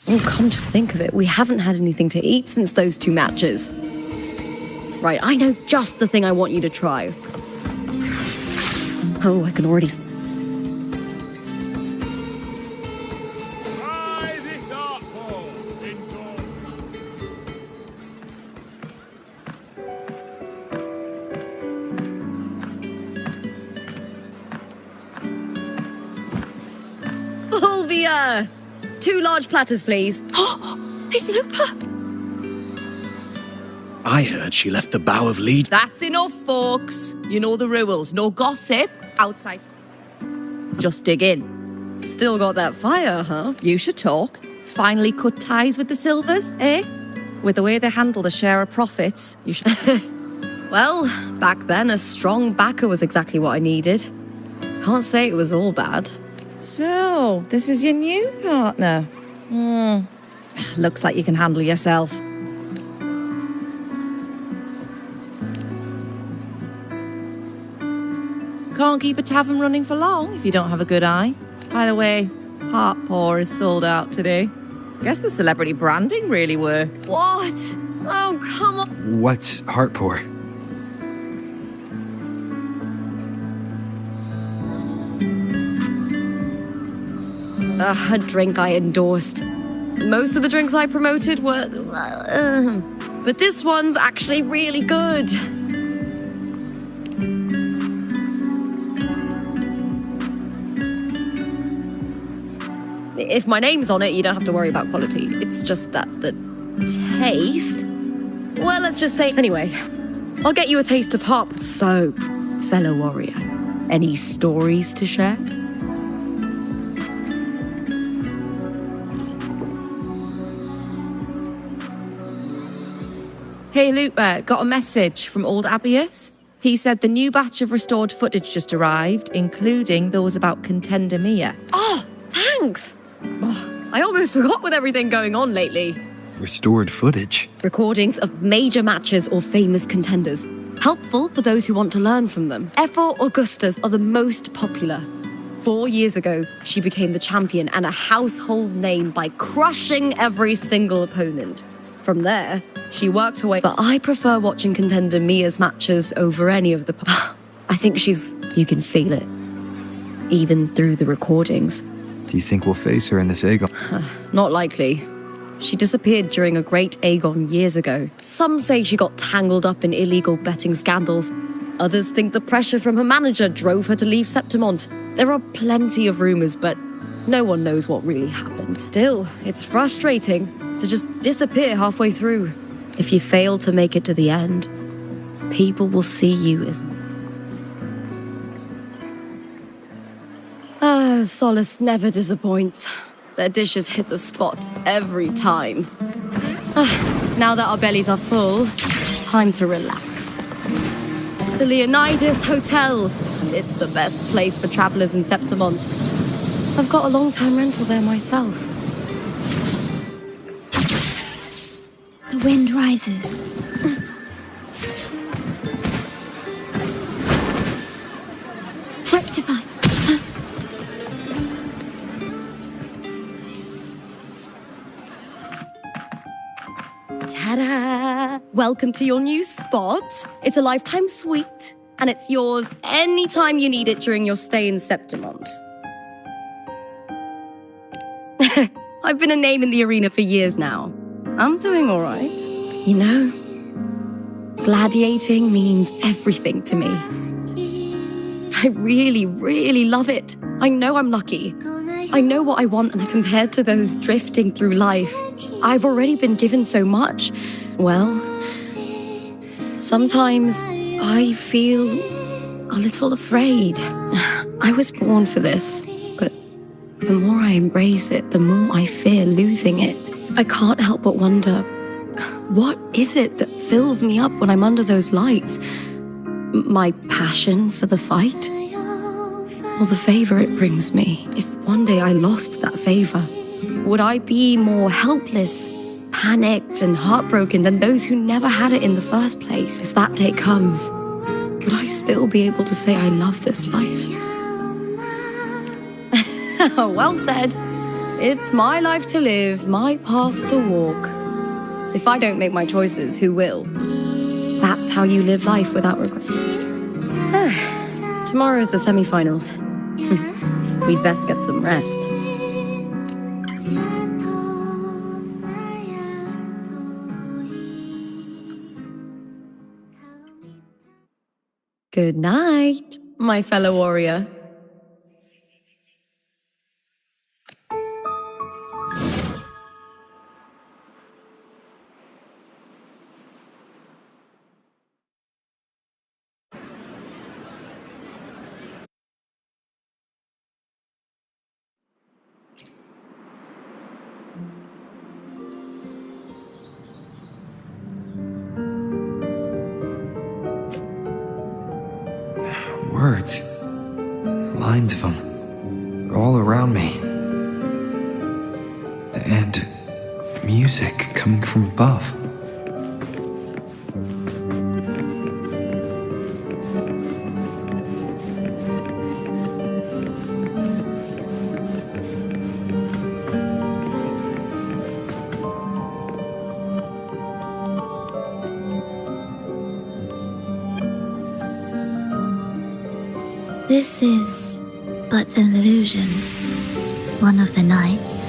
Oh, come to think of it, we haven't had anything to eat since those 2 matches. Right, I know just the thing I want you to try. Oh, I can already... Try this art form indoors. Fulvia! 2 large platters, please. It's Lupa! I heard she left the Bow of Legion. That's enough, folks. You know the rules. No gossip. Outside. Just dig in. Still got that fire, huh? You should talk. Finally cut ties with the Silvers, eh? With the way they handle the share of profits, you should... Well, back then, a strong backer was exactly what I needed. Can't say it was all bad. So, this is your new partner. Looks like you can handle yourself. Can't keep a tavern running for long if you don't have a good eye. By the way, Heart Pour is sold out today. Guess the celebrity branding really worked. What? Oh, come on. What's heart pour? A drink I endorsed. Most of the drinks I promoted were... but this one's actually really good. If my name's on it, you don't have to worry about quality. It's just that the taste... Well, let's just say... Anyway, I'll get you a taste of hop. So, fellow warrior, any stories to share? Hey, Lupa, got a message from old Abius. He said the new batch of restored footage just arrived, including those about Contender Mia. Oh, thanks! Oh, I almost forgot with everything going on lately. Restored footage. Recordings of major matches or famous contenders. Helpful for those who want to learn from them. Ephor Augustas are the most popular. 4 years ago, she became the champion and a household name by crushing every single opponent. From there, she worked her way. But I prefer watching Contender Mia's matches over any of the... I think she's... You can feel it. Even through the recordings. Do you think we'll face her in this Aegon? Not likely. She disappeared during a great Aegon years ago. Some say she got tangled up in illegal betting scandals. Others think the pressure from her manager drove her to leave Septimont. There are plenty of rumors, but no one knows what really happened. Still, it's frustrating to just disappear halfway through. If you fail to make it to the end, people will see you as... Solace never disappoints. Their dishes hit the spot every time. Now that our bellies are full, time to relax. To Leonidas Hotel. It's the best place for travelers in Septimont. I've got a long-time rental there myself. The wind rises. Rectify. Ta-da! Welcome to your new spot. It's a lifetime suite, and it's yours anytime you need it during your stay in Septimont. I've been a name in the arena for years now. I'm doing all right. You know, gladiating means everything to me. I really, really love it. I know I'm lucky. I know what I want, and compared to those drifting through life, I've already been given so much. Well, sometimes I feel a little afraid. I was born for this, but the more I embrace it, the more I fear losing it. I can't help but wonder, what is it that fills me up when I'm under those lights? My passion for the fight? Or the favor it brings me? If one day I lost that favor, would I be more helpless, panicked, and heartbroken than those who never had it in the first place? If that day comes, would I still be able to say I love this life? Well said. It's my life to live, my path to walk. If I don't make my choices, who will? That's how you live life without regret. Tomorrow is the semi-finals. We'd best get some rest. Good night, my fellow warrior. Words. Lines of them. All around me. And music coming from above. This is but an illusion. One of the nights,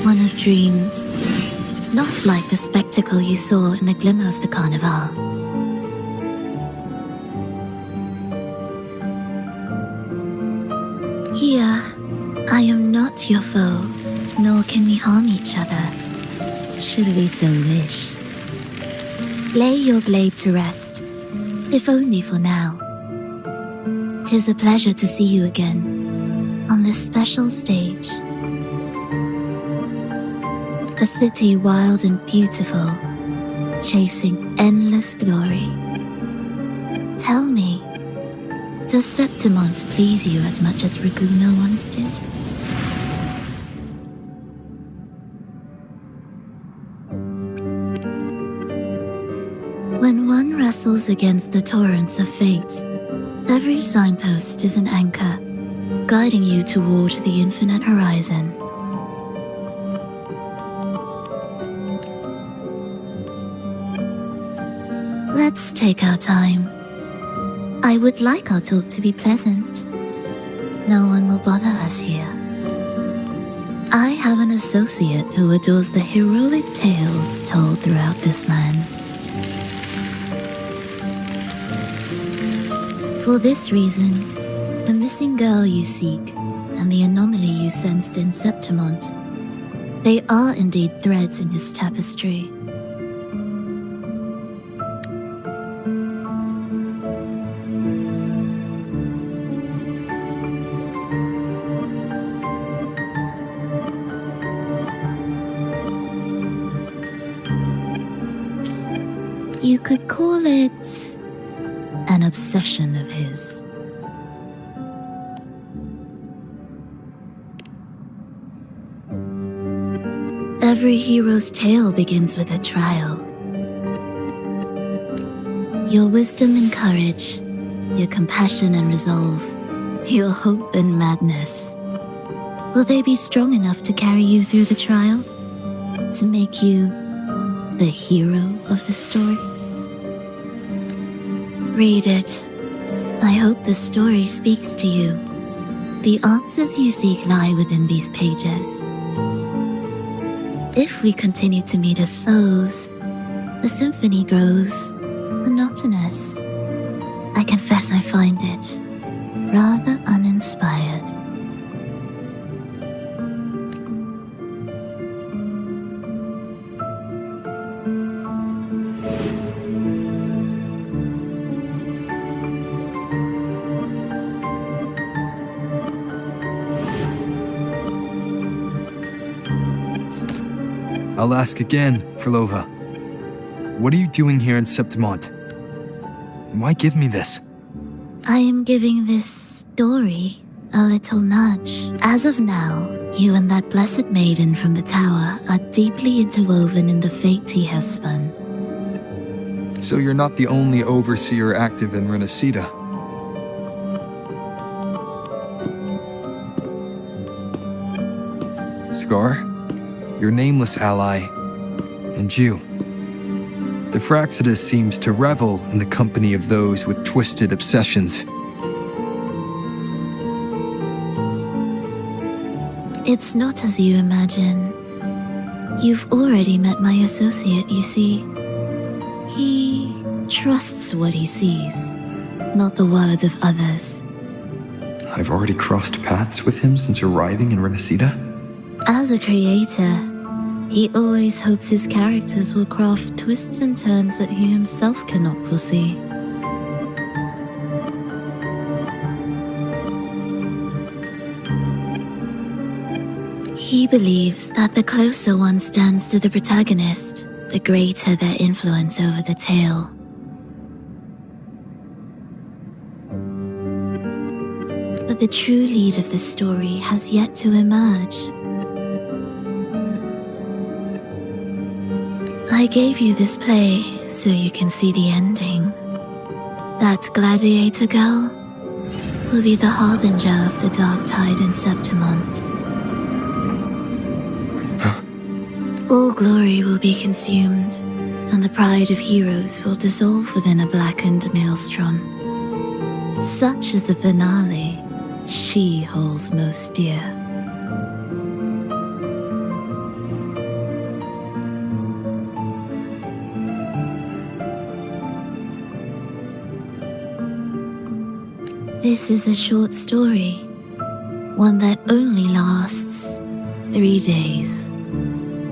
one of dreams. Not like the spectacle you saw in the glimmer of the carnival. Here, I am not your foe, nor can we harm each other, should we so wish. Lay your blade to rest, if only for now. 'Tis a pleasure to see you again, on this special stage. A city wild and beautiful, chasing endless glory. Tell me, does Septimont please you as much as Raguno once did? When one wrestles against the torrents of fate, every signpost is an anchor, guiding you toward the infinite horizon. Let's take our time. I would like our talk to be pleasant. No one will bother us here. I have an associate who adores the heroic tales told throughout this land. For this reason, the missing girl you seek and the anomaly you sensed in Septimont, they are indeed threads in his tapestry. You could call it an obsession of his. Every hero's tale begins with a trial. Your wisdom and courage, your compassion and resolve, your hope and madness. Will they be strong enough to carry you through the trial? To make you the hero of the story? Read it. I hope the story speaks to you. The answers you seek lie within these pages. If we continue to meet as foes, the symphony grows monotonous. I confess I find it rather uninspired. I'll ask again, Frolova. What are you doing here in Septimont? Why give me this? I am giving this story a little nudge. As of now, you and that blessed maiden from the tower are deeply interwoven in the fate he has spun. So you're not the only overseer active in Renacida. Scar, your nameless ally, and you. The Fraxidus seems to revel in the company of those with twisted obsessions. It's not as you imagine. You've already met my associate, you see. He trusts what he sees, not the words of others. I've already crossed paths with him since arriving in Renacida? As a creator, he always hopes his characters will craft twists and turns that he himself cannot foresee. He believes that the closer one stands to the protagonist, the greater their influence over the tale. But the true lead of the story has yet to emerge. I gave you this play so you can see the ending. That gladiator girl will be the harbinger of the dark tide in Septimont. All glory will be consumed, and the pride of heroes will dissolve within a blackened maelstrom. Such is the finale she holds most dear. This is a short story, one that only lasts 3 days.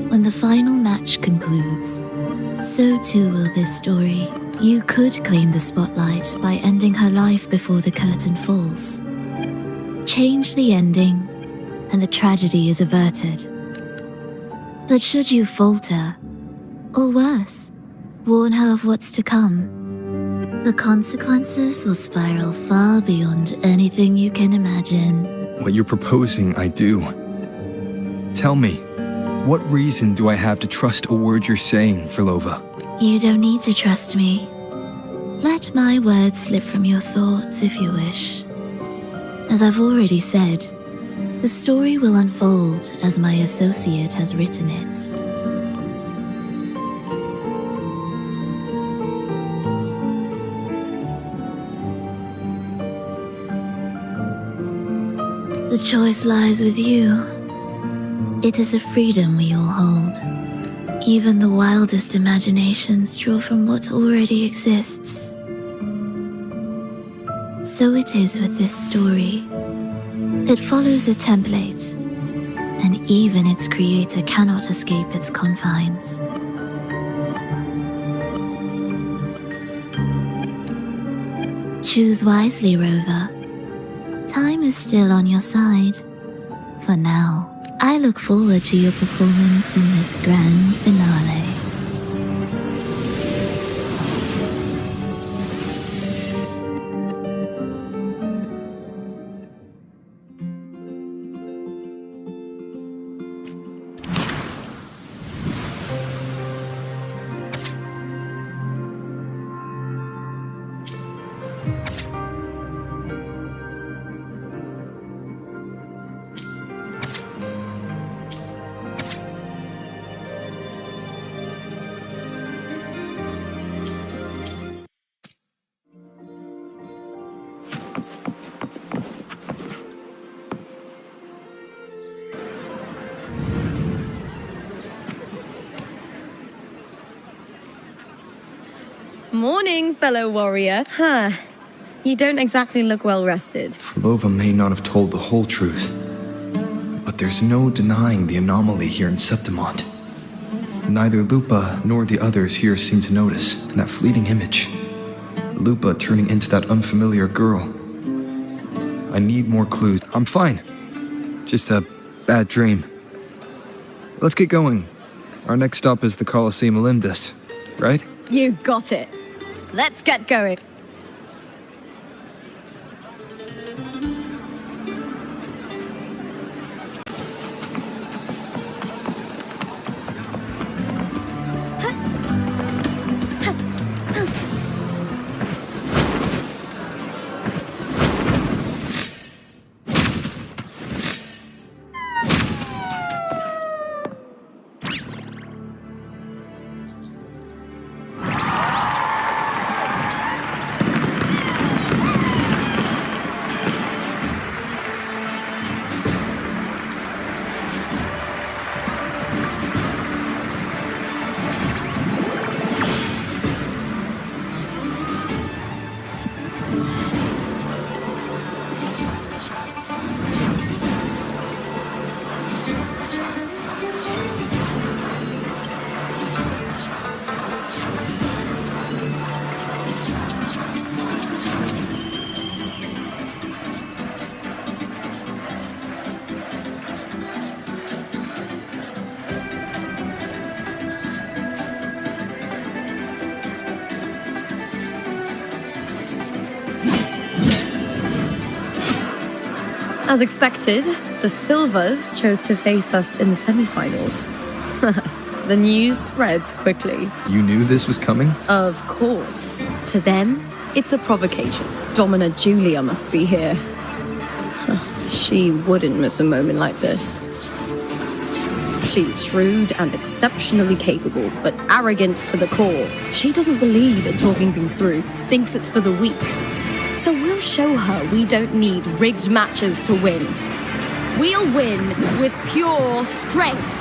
When the final match concludes, so too will this story. You could claim the spotlight by ending her life before the curtain falls. Change the ending, and the tragedy is averted. But should you falter, or worse, warn her of what's to come, the consequences will spiral far beyond anything you can imagine. What you're proposing, I do. Tell me, what reason do I have to trust a word you're saying, Frolova? You don't need to trust me. Let my words slip from your thoughts if you wish. As I've already said, the story will unfold as my associate has written it. The choice lies with you. It is a freedom we all hold. Even the wildest imaginations draw from what already exists. So it is with this story. It follows a template, and even its creator cannot escape its confines. Choose wisely, Rover. Time is still on your side. For now. I look forward to your performance in this grand finale. Morning, fellow warrior. You don't exactly look well rested. Frolova may not have told the whole truth, but there's no denying the anomaly here in Septimont. Neither Lupa nor the others here seem to notice. And that fleeting image, Lupa turning into that unfamiliar girl. I need more clues. I'm fine. Just a bad dream. Let's get going. Our next stop is the Colosseum Olympus, right? You got it. Let's get going. As expected, the Silvers chose to face us in the semi-finals. The news spreads quickly. You knew this was coming? Of course. To them, it's a provocation. Domina Julia must be here. She wouldn't miss a moment like this. She's shrewd and exceptionally capable, but arrogant to the core. She doesn't believe in talking things through, thinks it's for the weak. So we'll show her we don't need rigged matches to win. We'll win with pure strength.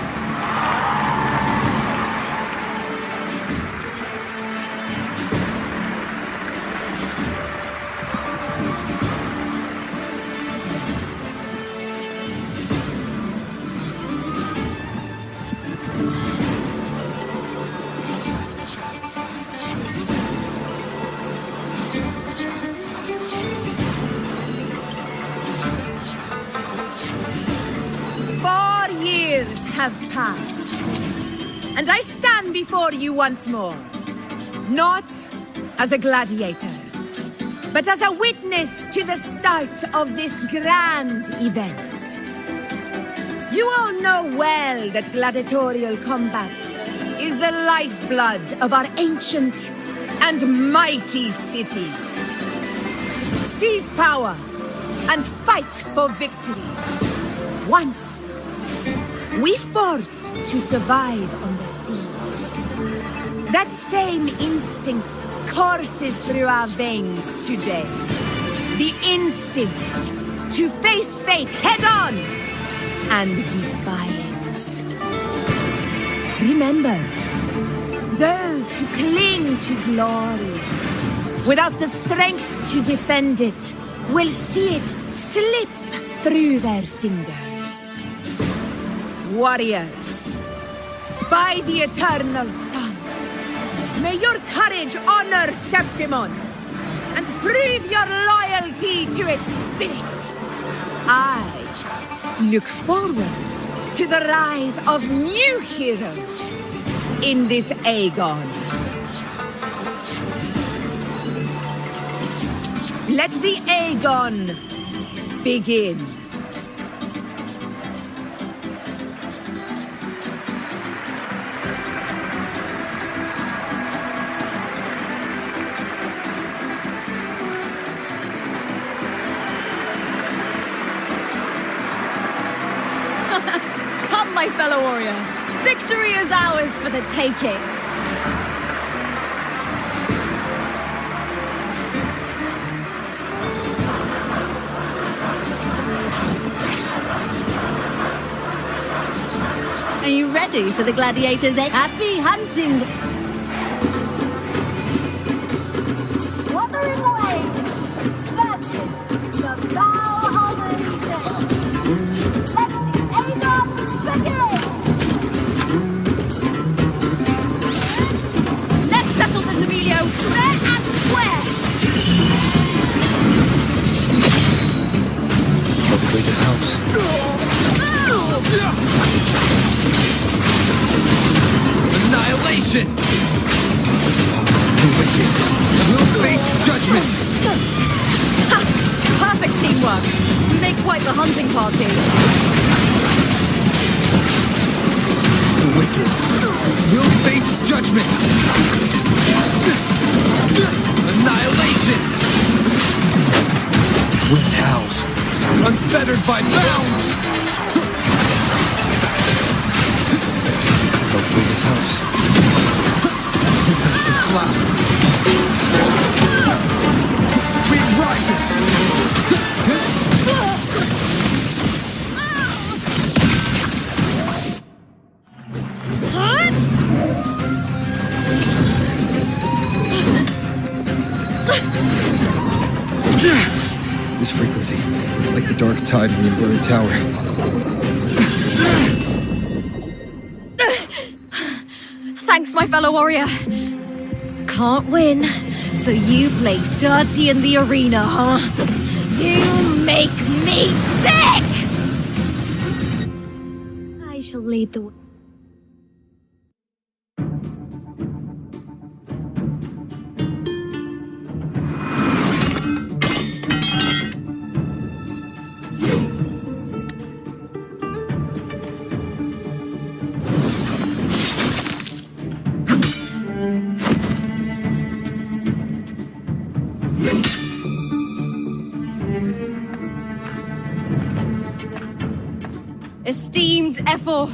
Have passed, and I stand before you once more, not as a gladiator, but as a witness to the start of this grand event. You all know well that gladiatorial combat is the lifeblood of our ancient and mighty city. Seize power and fight for victory. Once we fought to survive on the seas. That same instinct courses through our veins today. The instinct to face fate head-on and defy it. Remember, those who cling to glory without the strength to defend it will see it slip through their fingers. Warriors, by the eternal sun, may your courage honor Septimont and prove your loyalty to its spirit. I look forward to the rise of new heroes in this Aegon. Let the Aegon begin. My fellow warrior, victory is ours for the taking. Are you ready for the gladiators? Happy hunting! Wuthering away! That's it! The bow of the Let the Aegon begin! Let's settle this, Emilio! Fair and square! Hopefully this helps. Annihilation! The wicked will face judgment! Ha! Perfect teamwork. We make quite the hunting party. The wicked will face judgment! Annihilation! Wind howls, unfettered by bounds! Hopefully this helps. The slap. Wind rises! This frequency, it's like the dark tide in the inverted tower. Thanks, my fellow warrior. Can't win, so you play dirty in the arena, huh? You make me sick! I shall lead the way. Esteemed Ephor,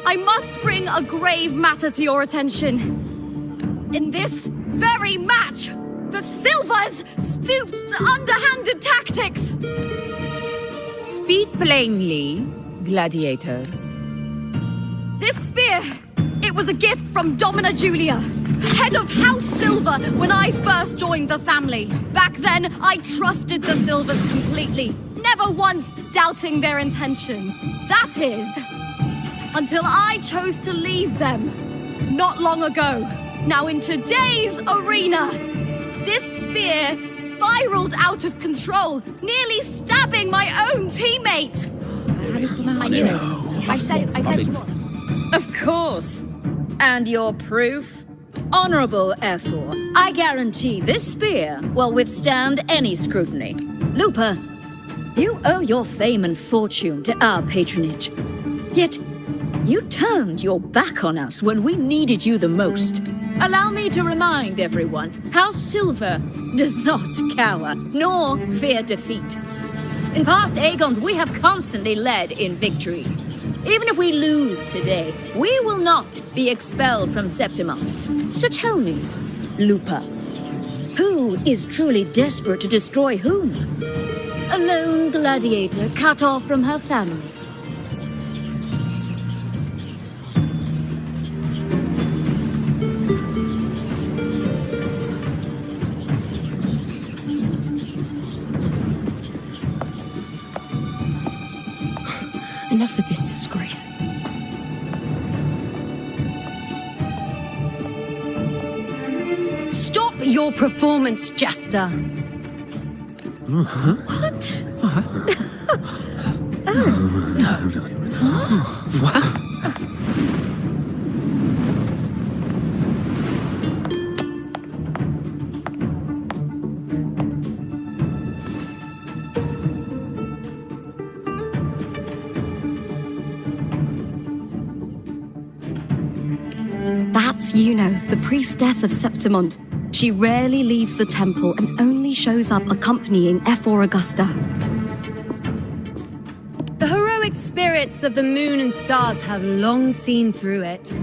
I must bring a grave matter to your attention. In this very match, the Silvers stooped to underhanded tactics. Speak plainly, gladiator. This spear, it was a gift from Domina Julia, head of House Silver when I first joined the family. Back then, I trusted the Silvers completely, never once doubting their intentions. That is, until I chose to leave them not long ago. Now in today's arena, this spear spiraled out of control, nearly stabbing my own teammate. I said what? Of course. And your proof? Honorable Ephor, I guarantee this spear will withstand any scrutiny. Lupa, you owe your fame and fortune to our patronage. Yet, you turned your back on us when we needed you the most. Allow me to remind everyone, House Silver does not cower, nor fear defeat. In past Aegons, we have constantly led in victories. Even if we lose today, we will not be expelled from Septimont. So tell me, Lupa, who is truly desperate to destroy whom? A lone gladiator cut off from her family. Enough of this disgrace. Stop your performance, Jester. What? That's Yuno, the priestess of Septimont. She rarely leaves the temple and only shows up accompanying Ephor Augusta. The heroic spirits of the moon and stars have long seen through it.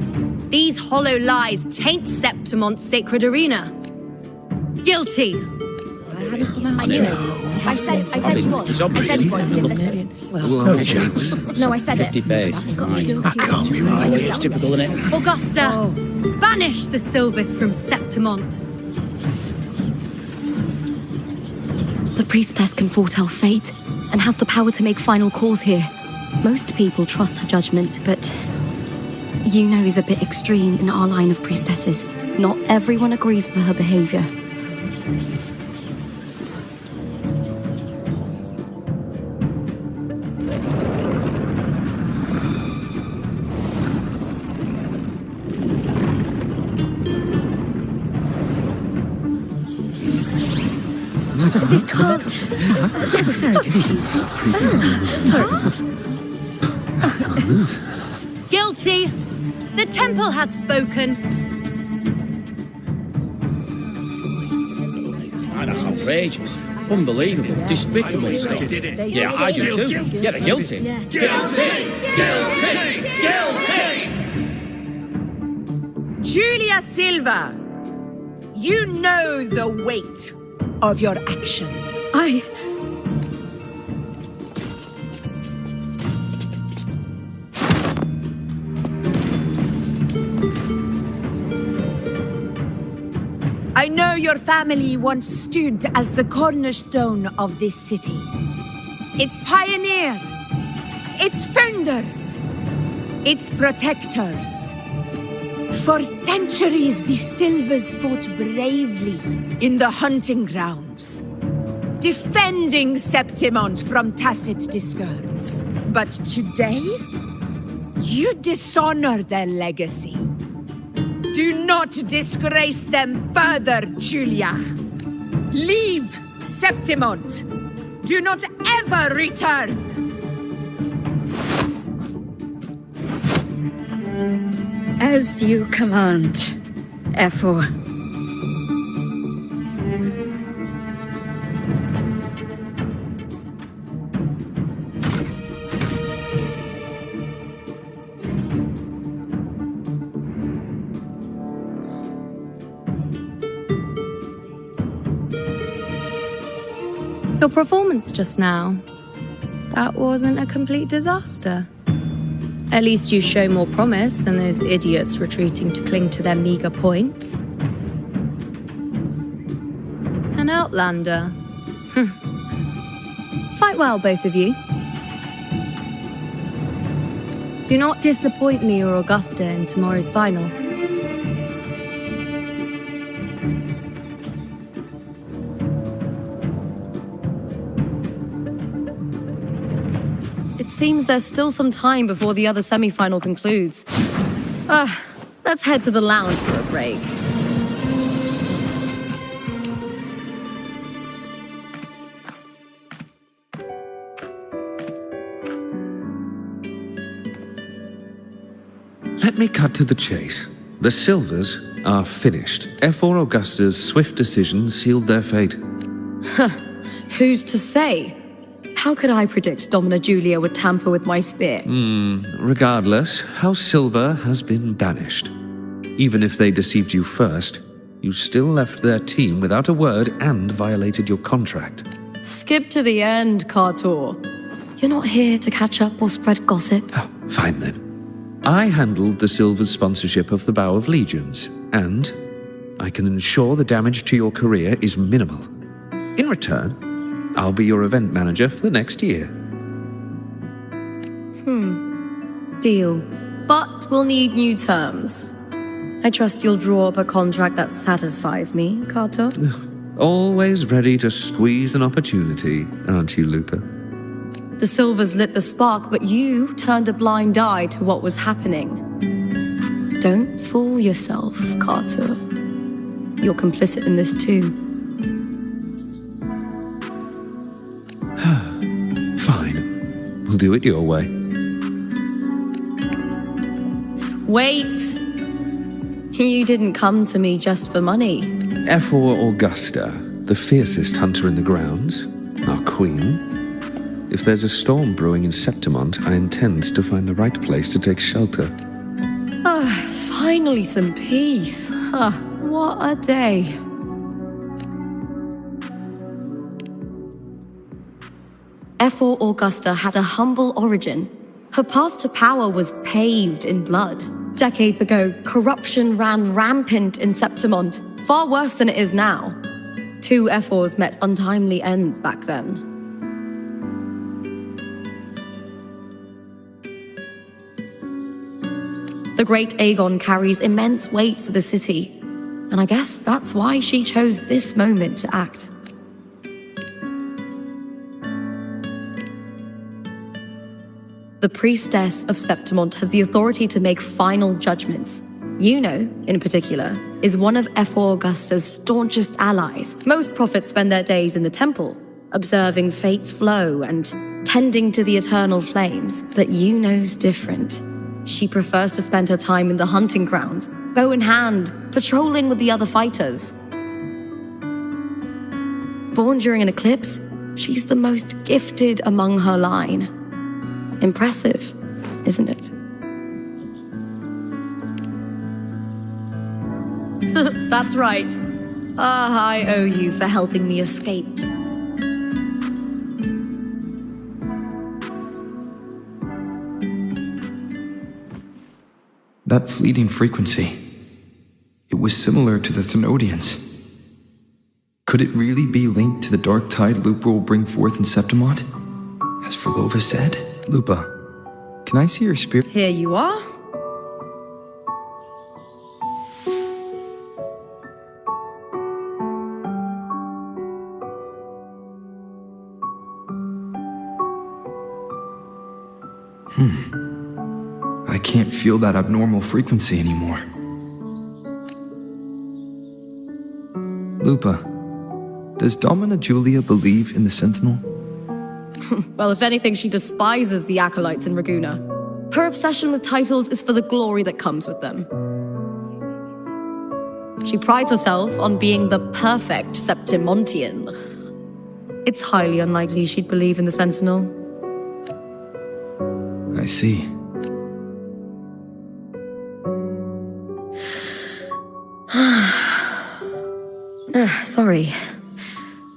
These hollow lies taint Septimont's sacred arena. Guilty. I said what? It's obvious. I said what? You didn't listen. No chance. No, I said it. 50 face. That can't be right. It's typical, isn't it? Augusta, banish the Silvers from Septimont. The priestess can foretell fate and has the power to make final calls here. Most people trust her judgment, but Yuno is a bit extreme in our line of priestesses. Not everyone agrees with her behavior. This can't. This is very confusing. Guilty! The temple has spoken. That's outrageous. Unbelievable. Despicable stuff. Yeah, I do too. Yeah, they're guilty. Guilty! Julia Silva, you know the weight of your actions. I know your family once stood as the cornerstone of this city. Its pioneers, its founders, its protectors. For centuries, the Silvers fought bravely in the hunting grounds, defending Septimont from Tacit discords. But today, you dishonor their legacy. Do not disgrace them further, Julia. Leave Septimont. Do not ever return. As you command, Efor. Your performance just now, that wasn't a complete disaster. At least you show more promise than those idiots retreating to cling to their meager points. An outlander. Fight well, both of you. Do not disappoint me or Augusta in tomorrow's final. It seems there's still some time before the other semi-final concludes. Let's head to the lounge for a break. Let me cut to the chase. The Silvers are finished. Efor Augusta's swift decision sealed their fate. Who's to say? How could I predict Domina Julia would tamper with my spear? Regardless, House Silver has been banished. Even if they deceived you first, you still left their team without a word and violated your contract. Skip to the end, Cartor. You're not here to catch up or spread gossip. Oh, fine then. I handled the Silver's sponsorship of the Bow of Legions, and I can ensure the damage to your career is minimal. In return, I'll be your event manager for the next year. Deal. But we'll need new terms. I trust you'll draw up a contract that satisfies me, Carter. Always ready to squeeze an opportunity, aren't you, Lupa? The Silvers lit the spark, but you turned a blind eye to what was happening. Don't fool yourself, Carter. You're complicit in this too. Fine. We'll do it your way. Wait! You didn't come to me just for money. Efor Augusta, the fiercest hunter in the grounds, our queen. If there's a storm brewing in Septimont, I intend to find the right place to take shelter. Finally some peace. What a day. Efor Augusta had a humble origin. Her path to power was paved in blood. Decades ago, corruption ran rampant in Septimont, far worse than it is now. Two Efors met untimely ends back then. The great Aegon carries immense weight for the city, and I guess that's why she chose this moment to act. The priestess of Septimont has the authority to make final judgments. Juno, in particular, is one of F4 Augusta's staunchest allies. Most prophets spend their days in the temple, observing fate's flow and tending to the eternal flames. But Juno's different. She prefers to spend her time in the hunting grounds, bow in hand, patrolling with the other fighters. Born during an eclipse, she's the most gifted among her line. Impressive, isn't it? That's right. I owe you for helping me escape. That fleeting frequency, it was similar to the Thenodians. Could it really be linked to the dark tide Lupa will bring forth in Septimont? As Frolova said? Lupa, can I see your spirit? Here you are. I can't feel that abnormal frequency anymore. Lupa, does Domina Julia believe in the Sentinel? Well, if anything, she despises the acolytes in Raguna. Her obsession with titles is for the glory that comes with them. She prides herself on being the perfect Septimontian. It's highly unlikely she'd believe in the Sentinel. I see. Sorry.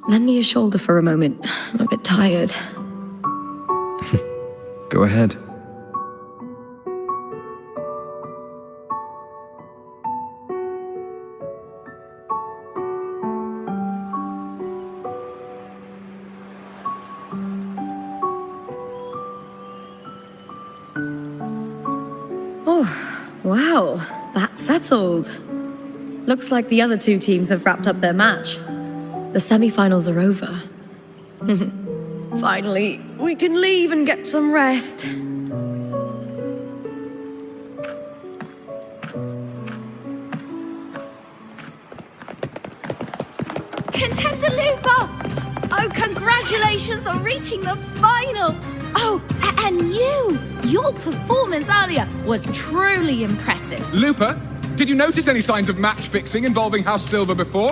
Lend me your shoulder for a moment. I'm a bit tired. Go ahead. Oh, wow. That's settled. Looks like the other two teams have wrapped up their match. The semi-finals are over. Finally, we can leave and get some rest. Contender Lupa! Oh, congratulations on reaching the final! Oh, and you! Your performance earlier was truly impressive. Lupa, did you notice any signs of match fixing involving House Silver before?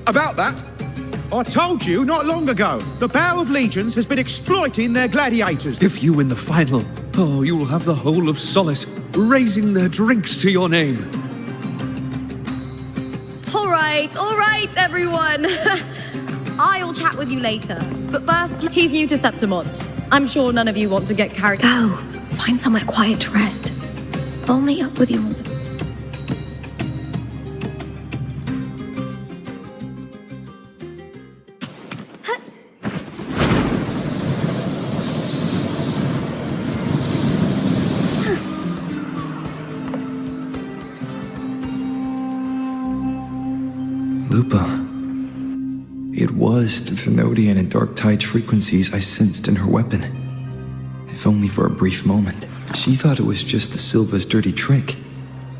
About that? I told you not long ago, the Bow of Legions has been exploiting their gladiators. If you win the final, oh, you'll have the whole of Solace raising their drinks to your name. All right, everyone. I'll chat with you later. But first, he's new to Septimont. I'm sure none of you want to get carried. Go. Find somewhere quiet to rest. I'll meet up with you once. Lupa. It was the Thenodian and Dark Tide frequencies I sensed in her weapon. If only for a brief moment. She thought it was just the Silva's dirty trick,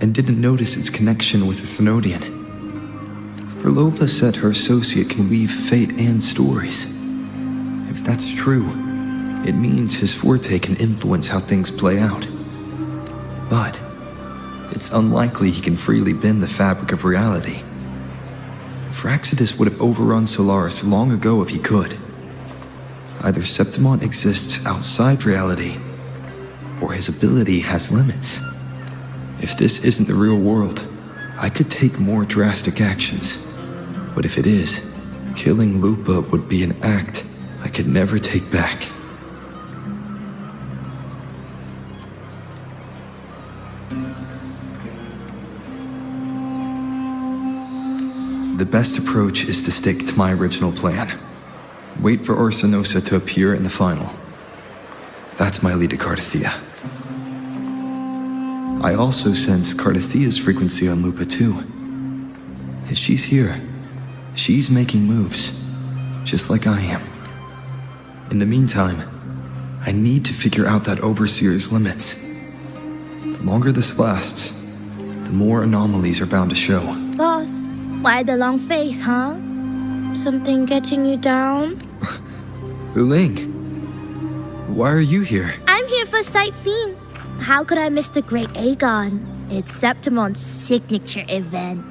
and didn't notice its connection with the Thenodian. Frolova said her associate can weave fate and stories. If that's true, it means his forte can influence how things play out. But it's unlikely he can freely bend the fabric of reality. Fraxidus would have overrun Solaris long ago if he could. Either Septimont exists outside reality, or his ability has limits. If this isn't the real world, I could take more drastic actions. But if it is, killing Lupa would be an act I could never take back. The best approach is to stick to my original plan. Wait for Orsinosa to appear in the final. That's my lead to Cardathea. I also sense Cardathea's frequency on Lupa too. If she's here, she's making moves, just like I am. In the meantime, I need to figure out that Overseer's limits. The longer this lasts, the more anomalies are bound to show. Boss, why the long face, huh? Something getting you down? Wuling, why are you here? I'm here for sightseeing. How could I miss the Great Aegon? It's Septimon's signature event.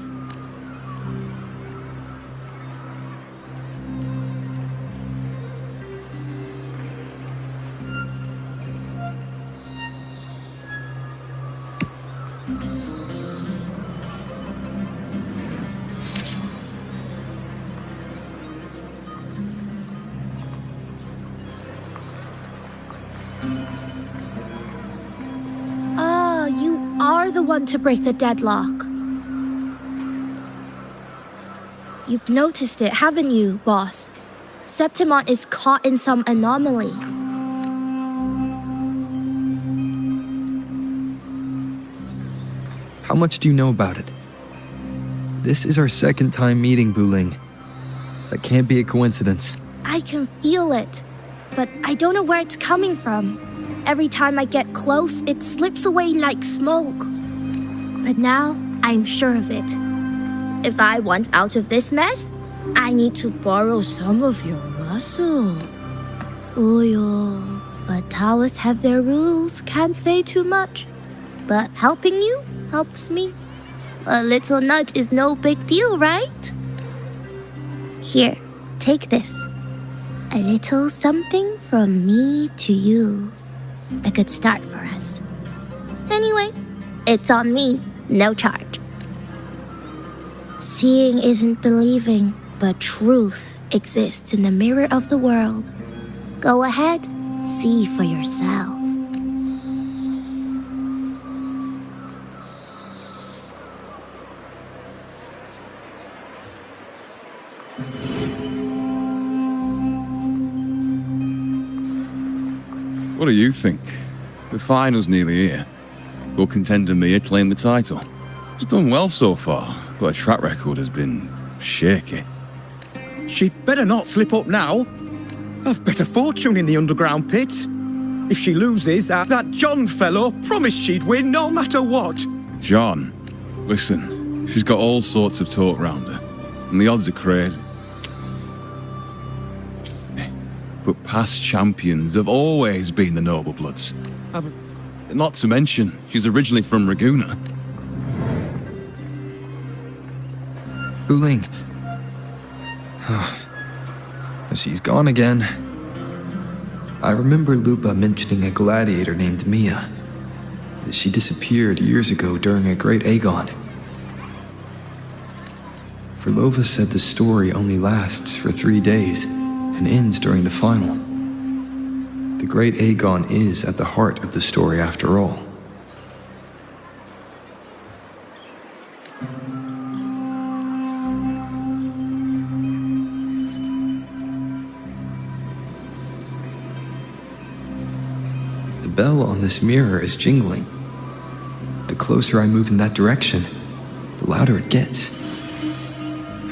Ah, you are the one to break the deadlock. You've noticed it, haven't you, boss? Septimon is caught in some anomaly. How much do you know about it? This is our second time meeting, Wuling. That can't be a coincidence. I can feel it, but I don't know where it's coming from. Every time I get close, it slips away like smoke. But now, I'm sure of it. If I want out of this mess, I need to borrow some of your muscle. Oyo. But Taoists have their rules, can't say too much. But helping you helps me. A little nudge is no big deal, right? Here, take this. A little something from me to you. A good start for us. Anyway, it's on me, no charge. Seeing isn't believing, but truth exists in the mirror of the world. Go ahead, see for yourself. What do you think? The final's nearly here. Your contender Mia claimed the title. She's done well so far, but her track record has been shaky. She'd better not slip up now. I've bet a fortune in the underground pits. If she loses, that John fellow promised she'd win no matter what. John, listen, she's got all sorts of talk round her, and the odds are crazy. But past champions have always been the noble bloods. Not to mention, she's originally from Raguna. Wuling. She's gone again. I remember Lupa mentioning a gladiator named Mia. She disappeared years ago during a Great Aegon. Verlova said the story only lasts for 3 days and ends during the final. The Great Aegon is at the heart of the story after all. The bell on this mirror is jingling. The closer I move in that direction, the louder it gets.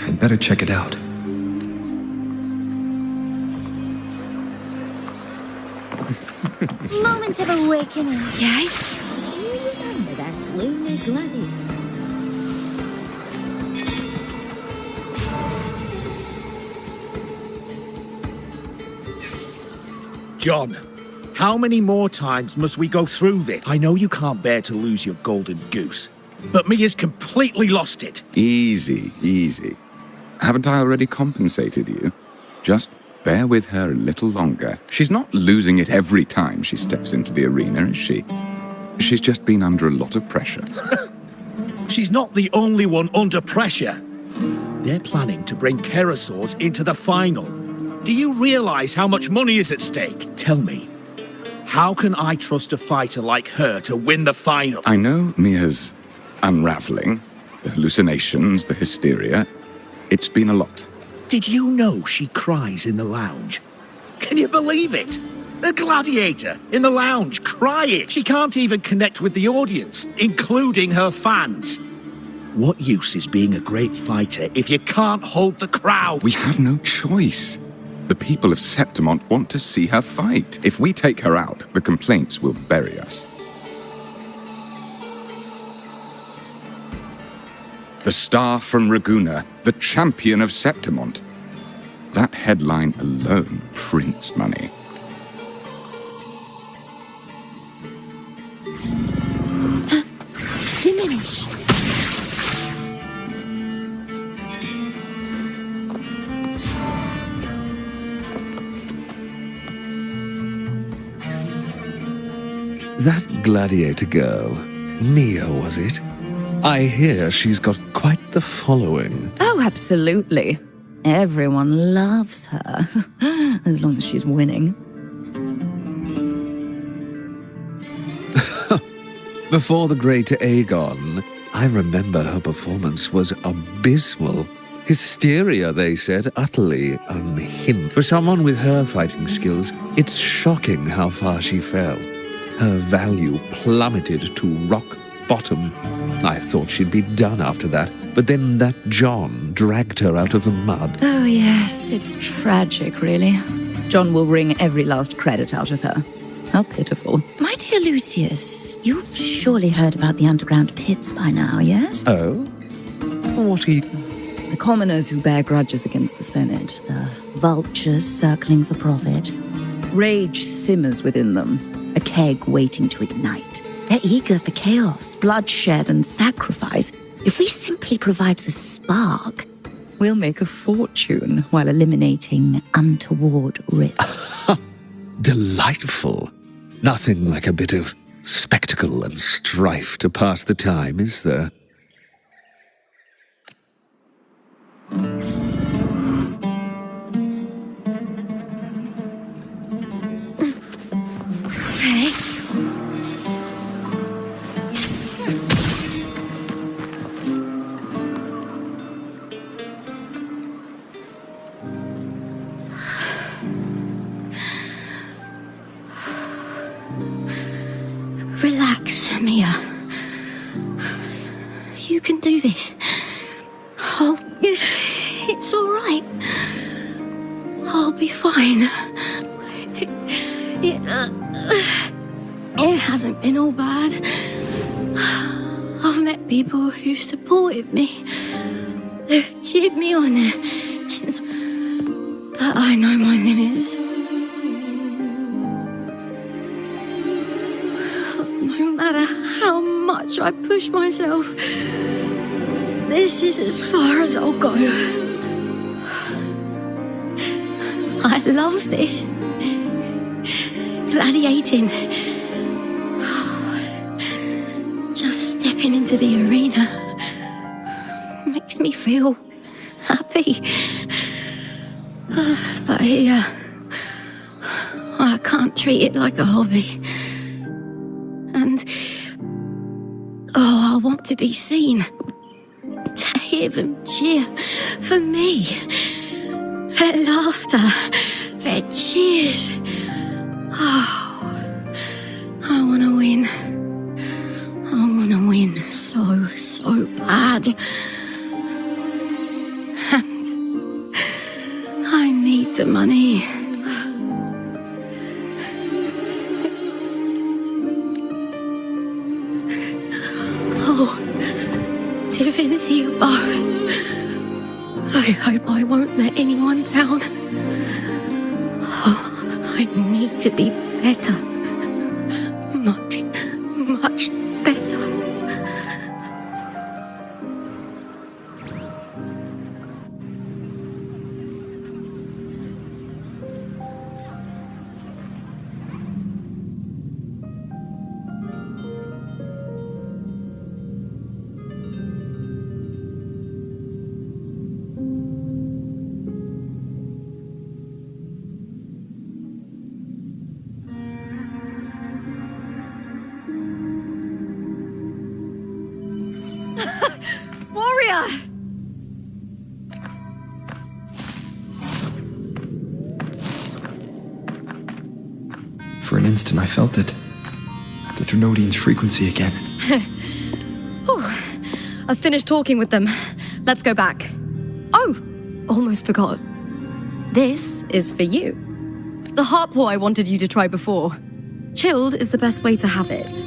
I'd better check it out. Moment of awakening. Okay. You remember that lonely gladiator? John, how many more times must we go through this? I know you can't bear to lose your golden goose, but Mia's completely lost it. Easy, easy. Haven't I already compensated you? Just bear with her a little longer. She's not losing it every time she steps into the arena, is she? She's just been under a lot of pressure. She's not the only one under pressure. They're planning to bring Kerasaurs into the final. Do you realize how much money is at stake? Tell me, how can I trust a fighter like her to win the final? I know Mia's unraveling, the hallucinations, the hysteria. It's been a lot. Did you know she cries in the lounge? Can you believe it? A gladiator in the lounge crying. She can't even connect with the audience, including her fans. What use is being a great fighter if you can't hold the crowd? We have no choice. The people of Septimont want to see her fight. If we take her out, the complaints will bury us. The star from Raguna, the champion of Septimont. That headline alone prints money. Diminish. That gladiator girl, Mia, was it? I hear she's got quite the following. Oh, absolutely. Everyone loves her, as long as she's winning. Before the great Aegon, I remember her performance was abysmal. Hysteria, they said, utterly unhinged. For someone with her fighting skills, it's shocking how far she fell. Her value plummeted to rock bottom. I thought she'd be done after that, but then that John dragged her out of the mud. Oh, yes, it's tragic, really. John will wring every last credit out of her. How pitiful. My dear Lucius, you've surely heard about the underground pits by now, yes? Oh? What are you... The commoners who bear grudges against the Senate, the vultures circling for profit. Rage simmers within them, a keg waiting to ignite. They're eager for chaos, bloodshed, and sacrifice. If we simply provide the spark, we'll make a fortune while eliminating untoward risk. Delightful. Nothing like a bit of spectacle and strife to pass the time, is there? Okay. Relax, Mia. You can do this. Oh, it's all right. I'll be fine. It hasn't been all bad. I've met people who've supported me. They've cheered me on. But I know my limits. No matter how much I push myself, this is as far as I'll go. I love this. Gladiating. Just stepping into the arena makes me feel happy. But here, I can't treat it like a hobby. And, I want to be seen. To hear them cheer for me. Their laughter, their cheers. Oh, I want to win. I want to win so bad. And I need the money. Oh, divinity above. I hope I won't let anyone down. Oh, I need to be better. Much better. Warrior! For an instant, I felt it. The Thrunodian's frequency again. I've finished talking with them. Let's go back. Oh, almost forgot. This is for you. The harpor I wanted you to try before. Chilled is the best way to have it.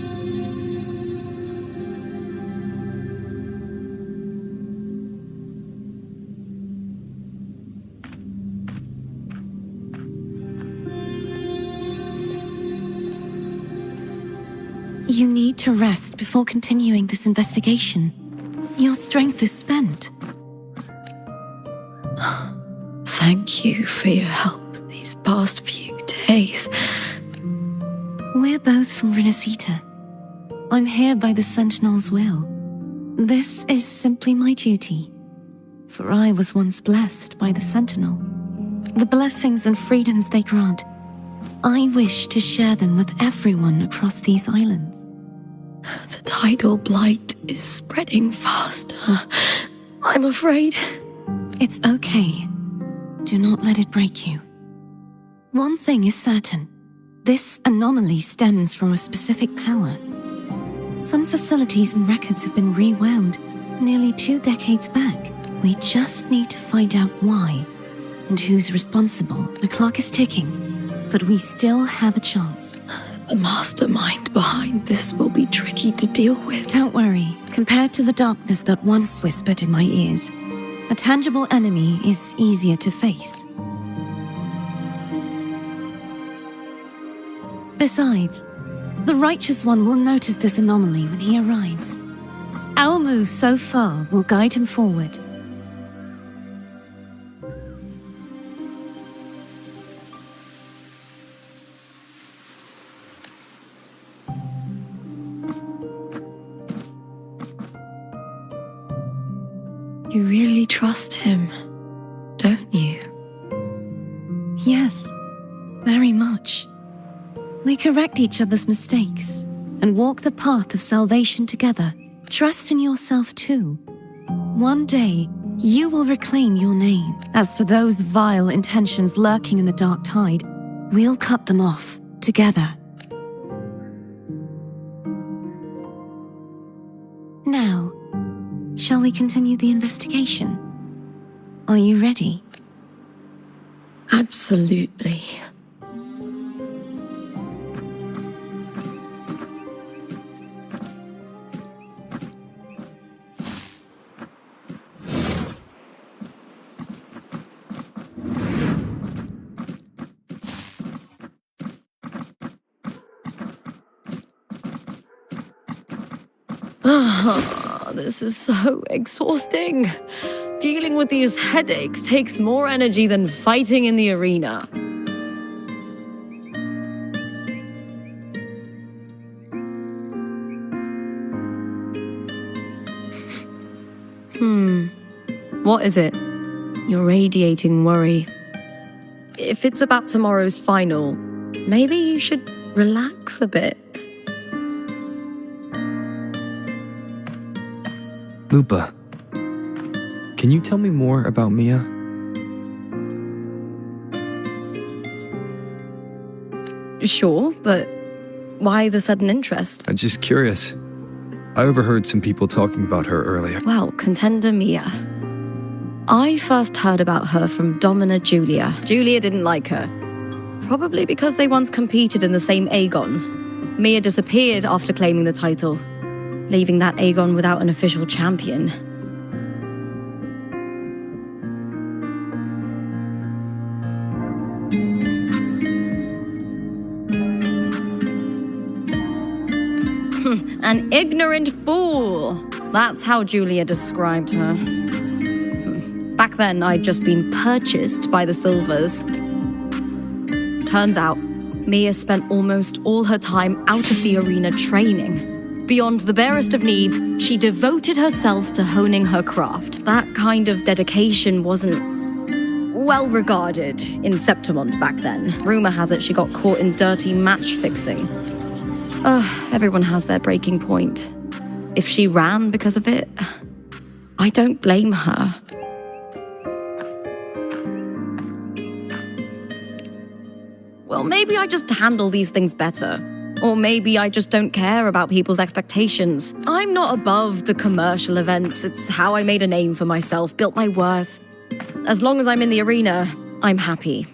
You need to rest before continuing this investigation. Your strength is spent. Thank you for your help these past few days. We're both from Renacita. I'm here by the Sentinel's will. This is simply my duty, for I was once blessed by the Sentinel. The blessings and freedoms they grant, I wish to share them with everyone across these islands. The tidal blight is spreading fast. I'm afraid. It's okay. Do not let it break you. One thing is certain. This anomaly stems from a specific power. Some facilities and records have been rewound nearly 2 decades back. We just need to find out why and who's responsible. The clock is ticking, but we still have a chance. The mastermind behind this will be tricky to deal with. Don't worry. Compared to the darkness that once whispered in my ears, a tangible enemy is easier to face. Besides, the Righteous One will notice this anomaly when he arrives. Our moves so far will guide him forward. You really trust him, don't you? Yes, very much. We correct each other's mistakes and walk the path of salvation together. Trust in yourself too. One day, you will reclaim your name. As for those vile intentions lurking in the dark tide, we'll cut them off together. Now, shall we continue the investigation? Are you ready? Absolutely. This is so exhausting. Dealing with these headaches takes more energy than fighting in the arena. What is it? You're radiating worry. If it's about tomorrow's final, maybe you should relax a bit. Lupa, can you tell me more about Mia? Sure, but why the sudden interest? I'm just curious. I overheard some people talking about her earlier. Well, contender Mia. I first heard about her from Domina Julia. Julia didn't like her. Probably because they once competed in the same Aegon. Mia disappeared after claiming the title, leaving that Aegon without an official champion. An ignorant fool! That's how Julia described her. Back then, I'd just been purchased by the Silvers. Turns out, Mia spent almost all her time out of the arena training. Beyond the barest of needs, she devoted herself to honing her craft. That kind of dedication wasn't well regarded in Septimond back then. Rumor has it she got caught in dirty match fixing. Everyone has their breaking point. If she ran because of it, I don't blame her. Well, maybe I just handle these things better. Or maybe I just don't care about people's expectations. I'm not above the commercial events. It's how I made a name for myself, built my worth. As long as I'm in the arena, I'm happy.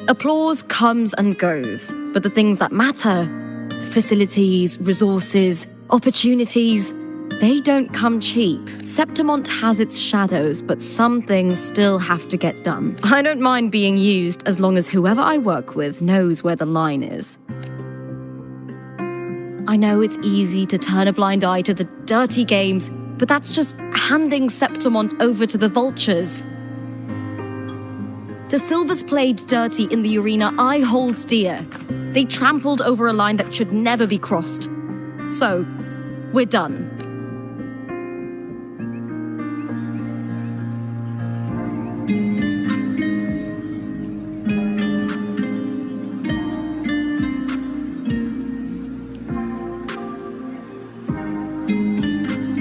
Applause comes and goes, but the things that matter, facilities, resources, opportunities, They don't come cheap. Septimont has its shadows, but some things still have to get done. I don't mind being used as long as whoever I work with knows where the line is. I know it's easy to turn a blind eye to the dirty games, but that's just handing Septimont over to the vultures. The Silvers played dirty in the arena I hold dear. They trampled over a line that should never be crossed. So, we're done.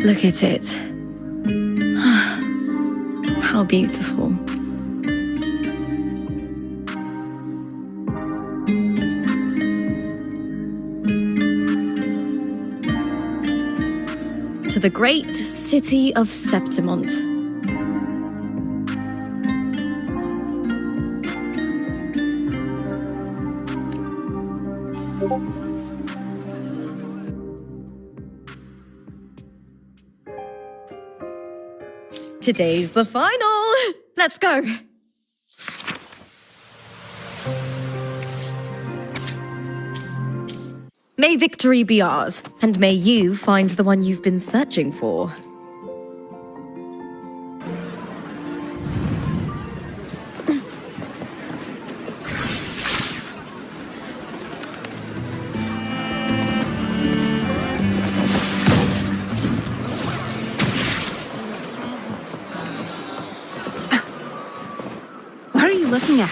Look at it. How beautiful. To the great city of Septimont. Today's the final! Let's go! May victory be ours, and may you find the one you've been searching for. What are you looking at?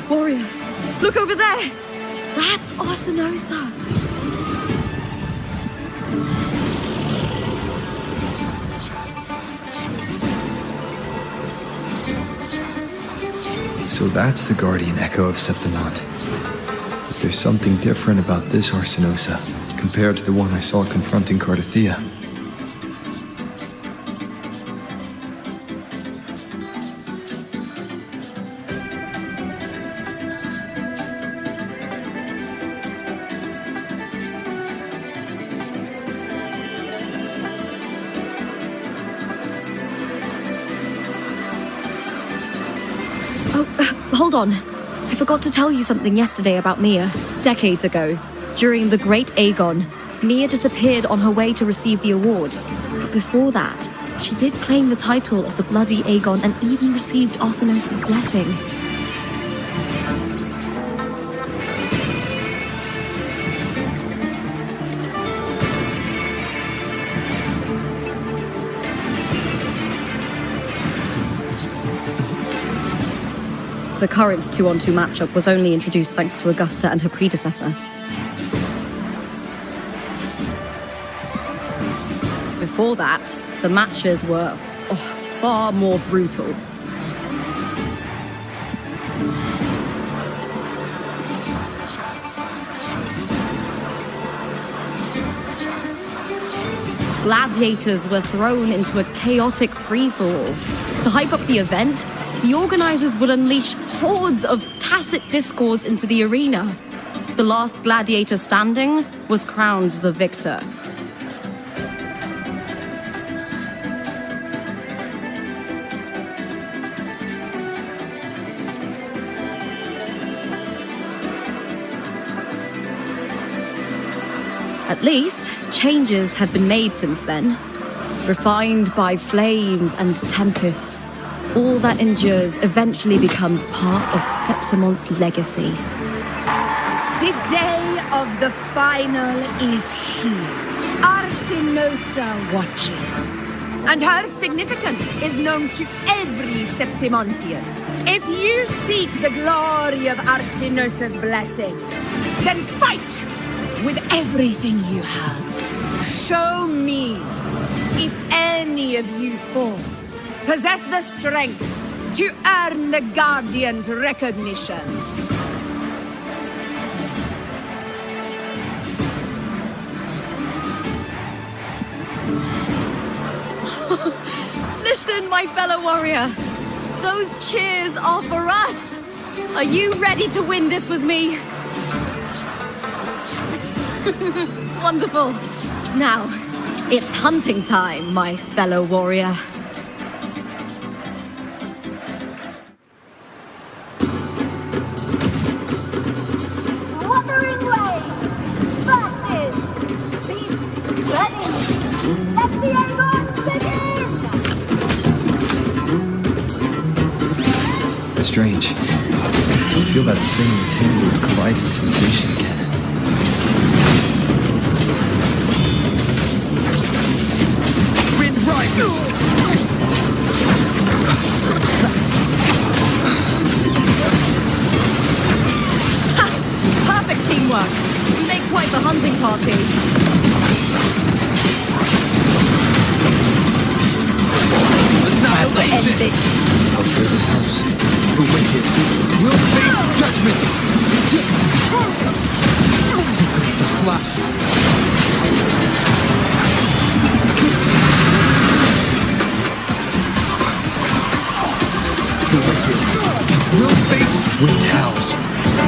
Warrior, look over there! That's Arsinosa! So that's the guardian echo of Septimont. But there's something different about this Arsinosa compared to the one I saw confronting Cardathia. Hold on. I forgot to tell you something yesterday about Mia. Decades ago, during the Great Aegon, Mia disappeared on her way to receive the award. But before that, she did claim the title of the Bloody Aegon and even received Arsinosa's blessing. The current 2-on-2 matchup was only introduced thanks to Augusta and her predecessor. Before that, the matches were far more brutal. Gladiators were thrown into a chaotic free-for-all. To hype up the event, the organizers would unleash hordes of tacit discords into the arena. The last gladiator standing was crowned the victor. At least, changes have been made since then. Refined by flames and tempests, all that endures eventually becomes part of Septimont's legacy. The day of the final is here. Arsinosa watches. And her significance is known to every Septimontian. If you seek the glory of Arsinosa's blessing, then fight with everything you have. Show me if any of you four possess the strength to earn the Guardian's recognition. Listen, my fellow warrior. Those cheers are for us. Are you ready to win this with me? Wonderful. Now, it's hunting time, my fellow warrior. Wuthering way! Versus! Be ready! Let the airborne begin! Strange. I feel that same tangled, colliding sensation again. Wind rises! Ha! Perfect teamwork. You make quite the hunting party. Annihilation! Hopefully this helps. The wicked will face judgment! Tempest of slashes! The wicked will face wind howls,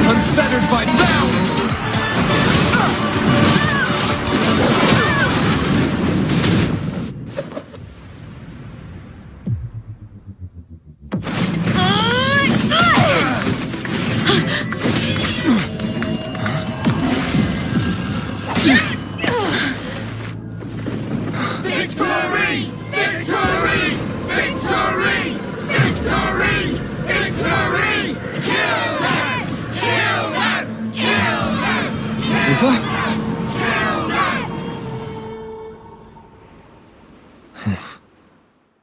unfettered by bounds!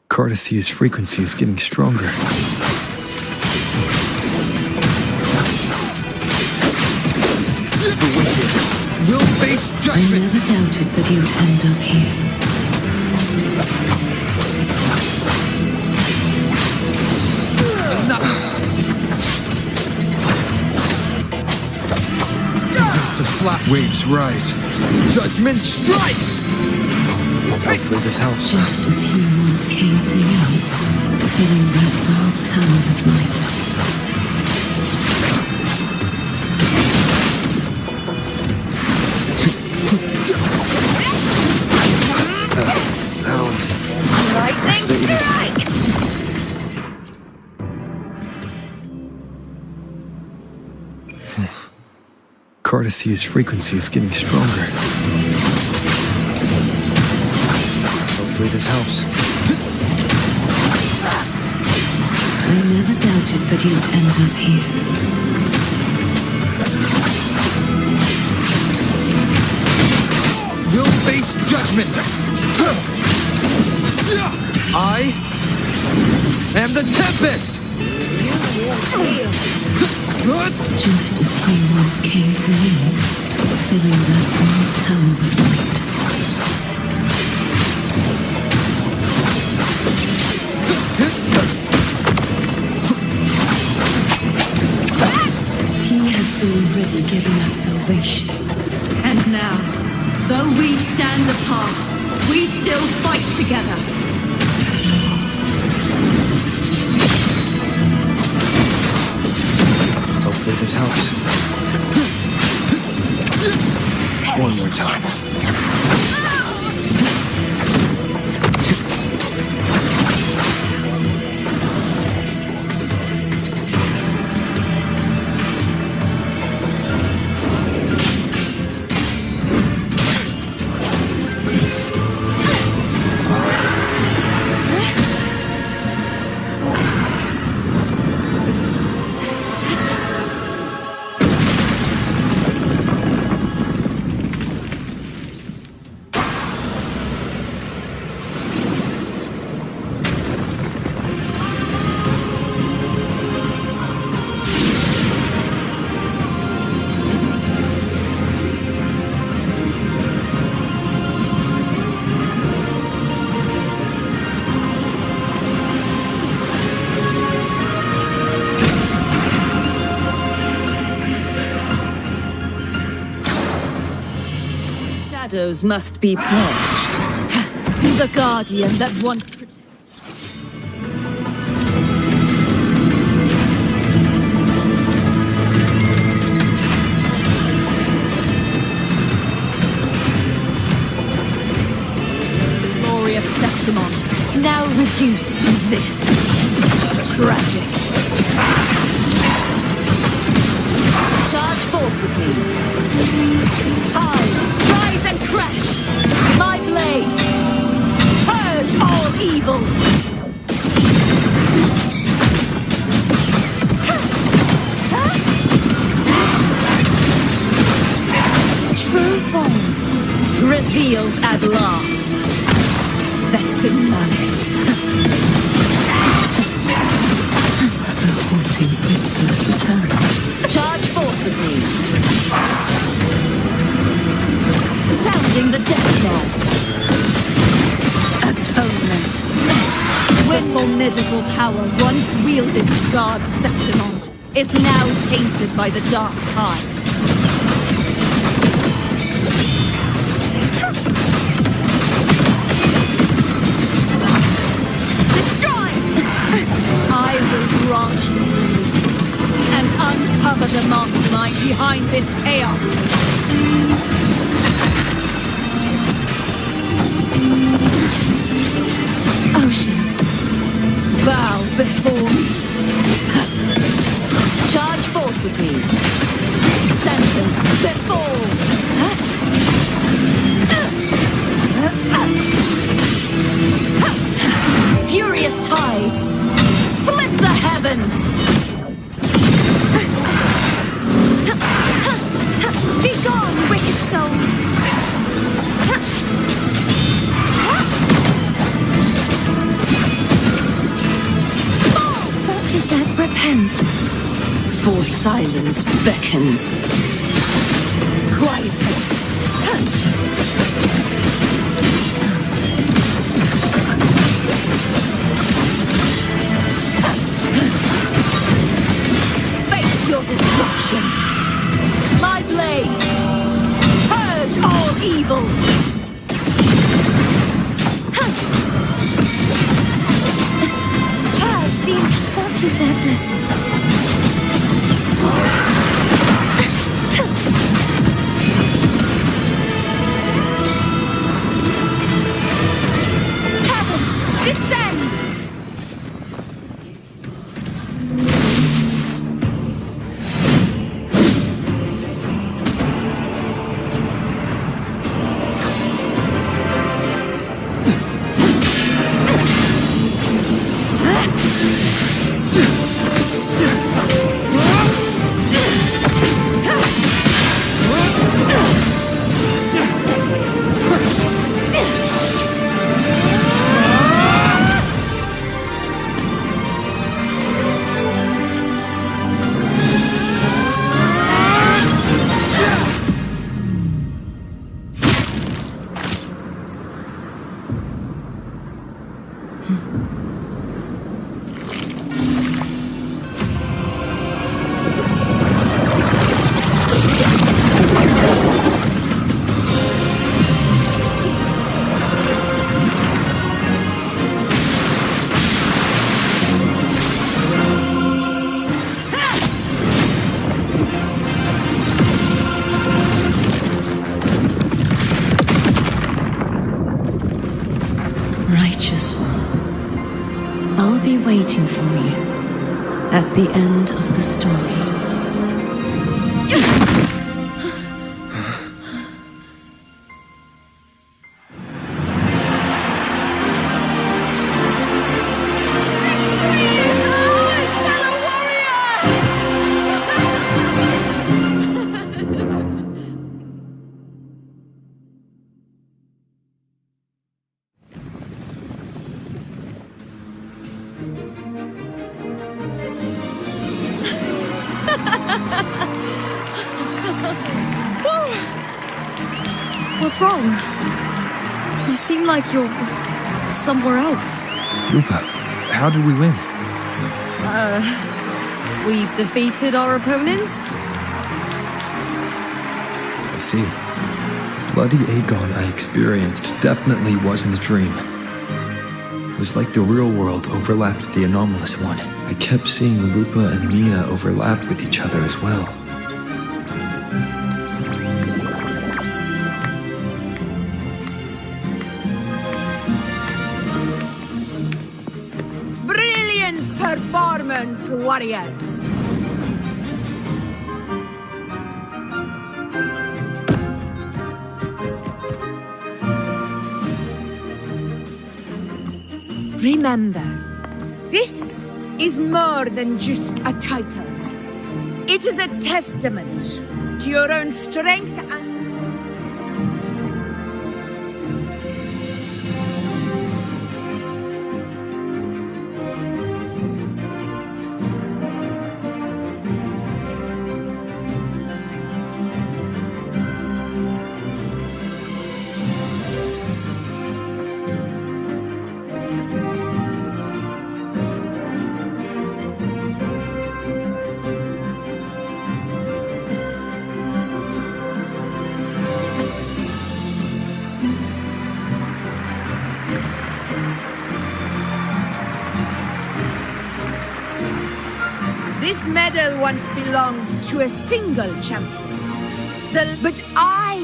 Cardithia's frequency is getting stronger. The wicked will face judgment! I never doubted that you'd end up here. Tempest of slap waves rise. Judgment strikes! Hopefully this helps. Just as you once came to me, filling that dark tower with light. Sounds. Lightning strike! Cardithia's frequency is getting stronger. Hopefully this helps. I never doubted that you'd end up here. Will face judgment! I am the Tempest! Just as you once came to me, filling that dark tower with light. He has already given us salvation. And now, though we stand apart, we still fight together. Hopefully this helps. One more time. shadows must be purged. The guardian that once... glory of Septimon, now reduced to this. Tragic. Charge forth with me. Tide, rise and crash! My blade! Purge all evil! True form, revealed at last. Vexing malice. The haunting whispers return. Charge forth with me. Sounding the death knell. Atonement. When formidable power once wielded to guard Septimont is now tainted by the dark tide. Destroy! I will grant you release and uncover the mastermind behind this chaos. Oceans, bow before me. Charge forth with me. Sentence before. Furious tides, split the heavens. Be gone, wicked souls. Such as that repent, For silence beckons. Quietus. Face your destruction. My blade. Purge all evil. purge the such is their blessing. Heavens, descend! Righteous one, I'll be waiting for you at the end of the story. What's wrong? You seem like you're somewhere else. Lupa, how did we win? We defeated our opponents? I see. bloody Aegon I experienced definitely wasn't a dream. It was like the real world overlapped with the anomalous one. I kept seeing Lupa and Mia overlap with each other as well. Brilliant performance, warriors! Remember, this is more than just a title. It is a testament to your own strength and... This medal once belonged to a single champion. But I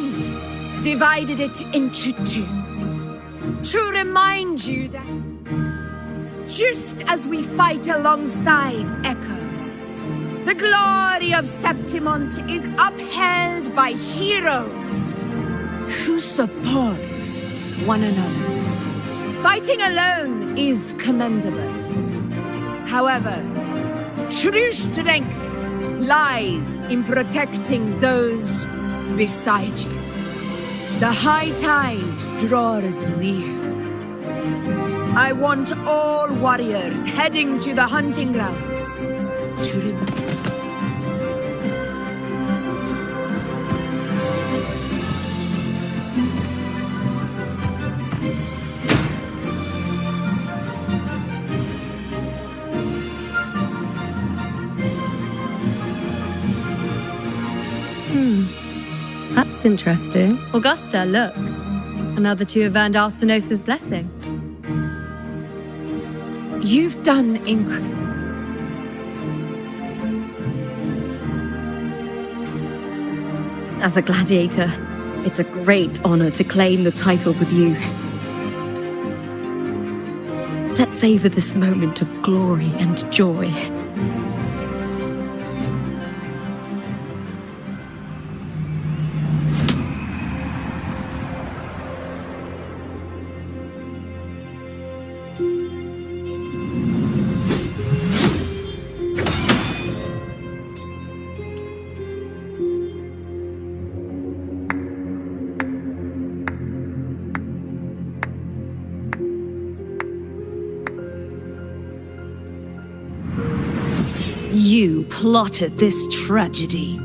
divided it into two. To remind you that just as we fight alongside echoes, the glory of Septimont is upheld by heroes who support one another. Fighting alone is commendable. However, true strength lies in protecting those beside you. The high tide draws near. I want all warriors heading to the hunting grounds to remember. That's interesting. Augusta, look. Another two have earned Arsenos' blessing. You've done incredible. As a gladiator, it's a great honor to claim the title with you. Let's savor this moment of glory and joy. You plotted this tragedy.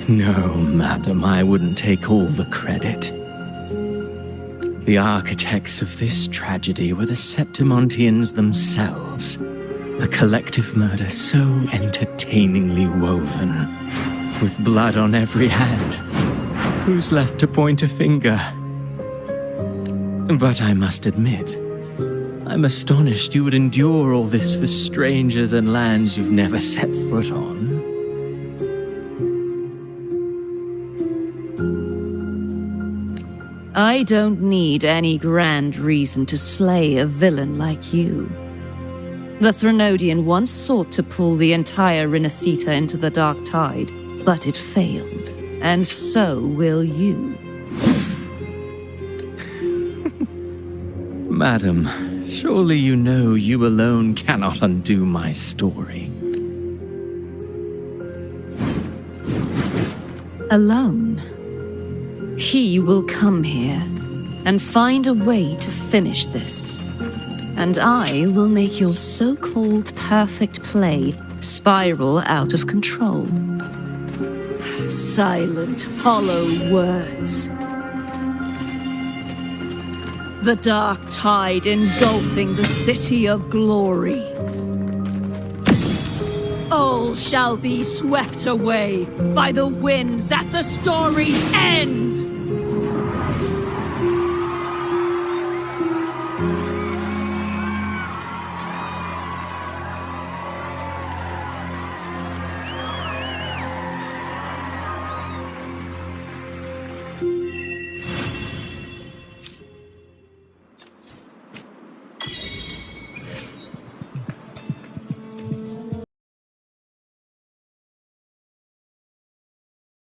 No, madam, I wouldn't take all the credit. The architects of this tragedy were the Septimontians themselves. A collective murder so entertainingly woven, with blood on every hand. Who's left to point a finger? But I must admit, I'm astonished you would endure all this for strangers and lands you've never set foot on. I don't need any grand reason to slay a villain like you. The Threnodian once sought to pull the entire Rinascita into the Dark Tide, but it failed. And so will you. Madam, surely you know you alone cannot undo my story. Alone? He will come here and find a way to finish this. And I will make your so-called perfect play spiral out of control. Silent, hollow words. The dark tide engulfing the city of glory. All shall be swept away by the winds at the story's end!